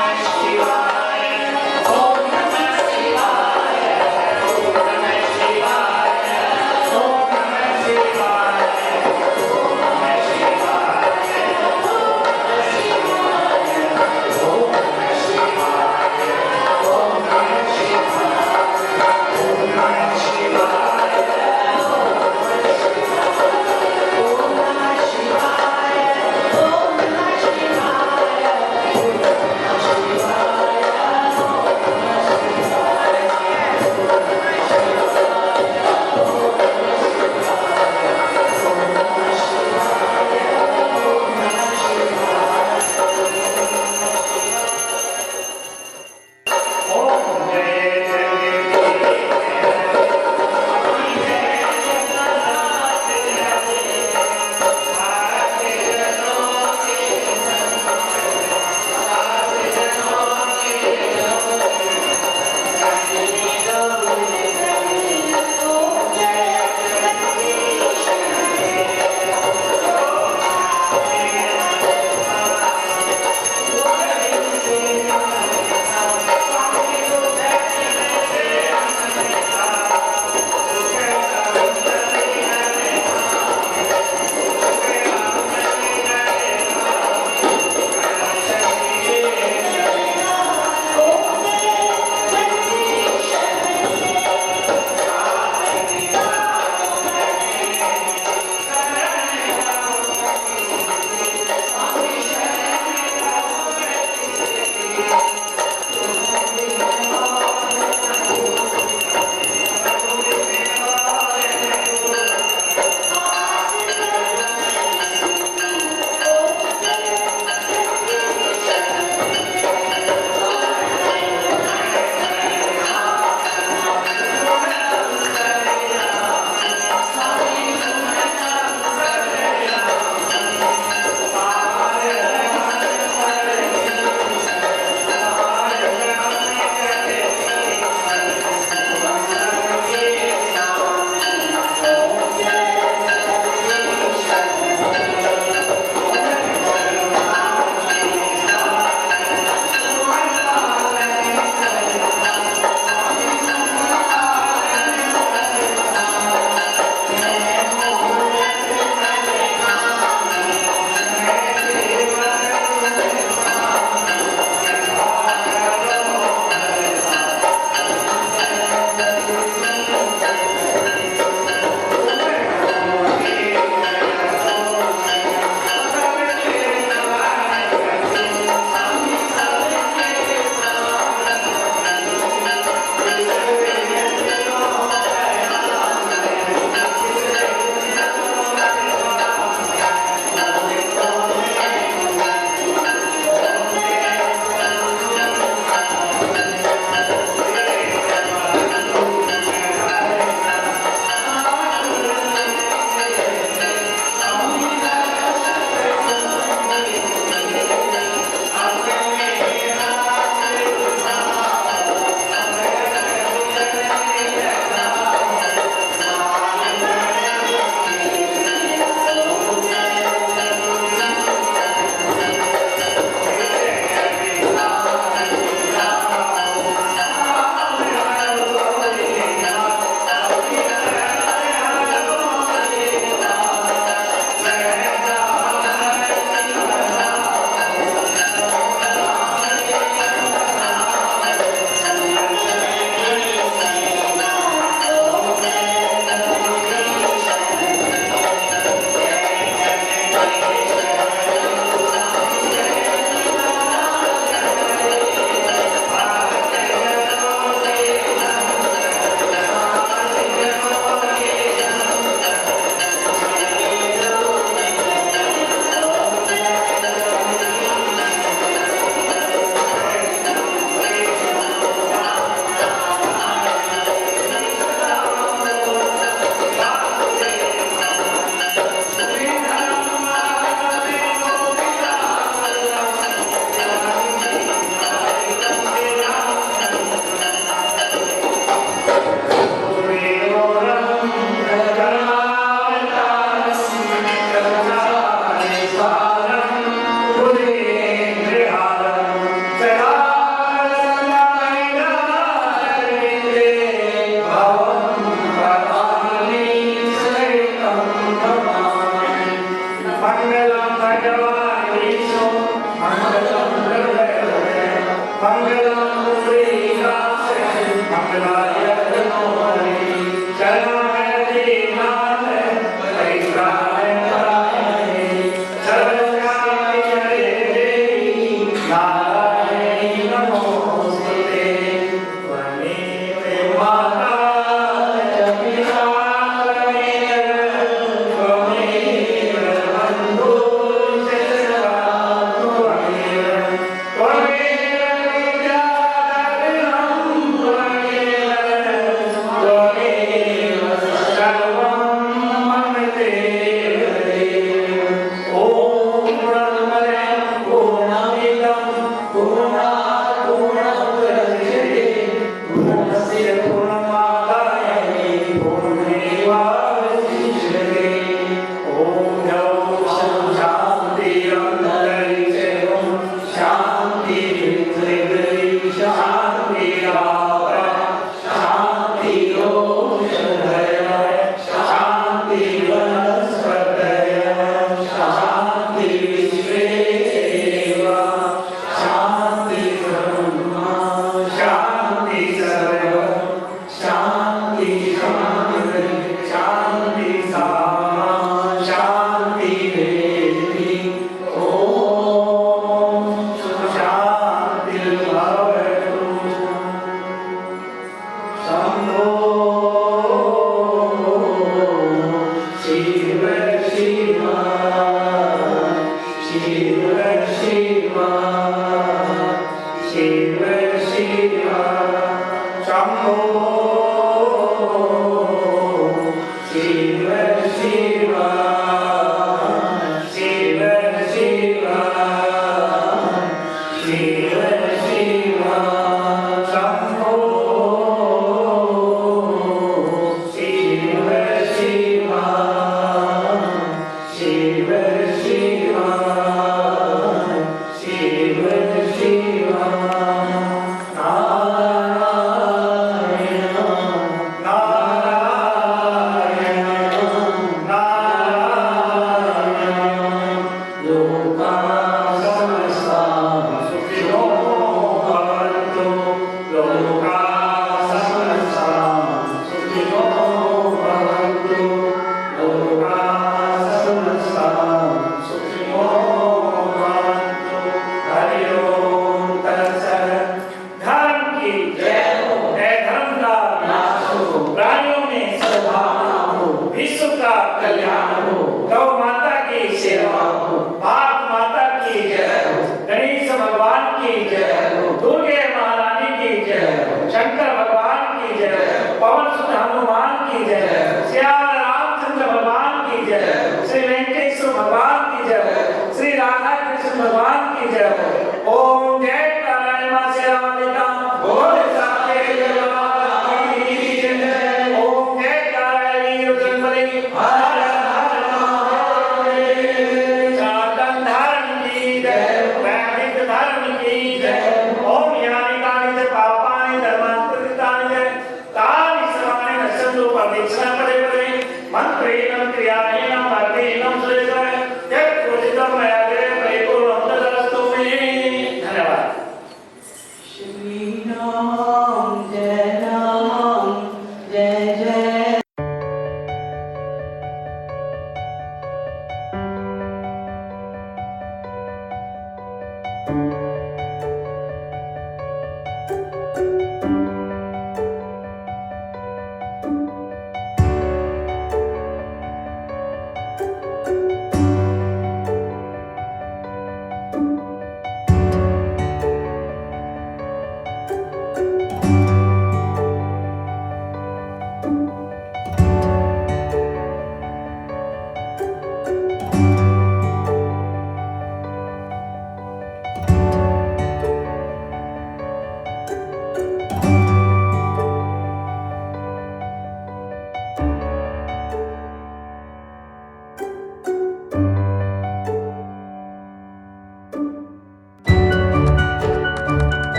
दुर्गे महारानी की जय, शंकर भगवान की जय, पवन सुत हनुमान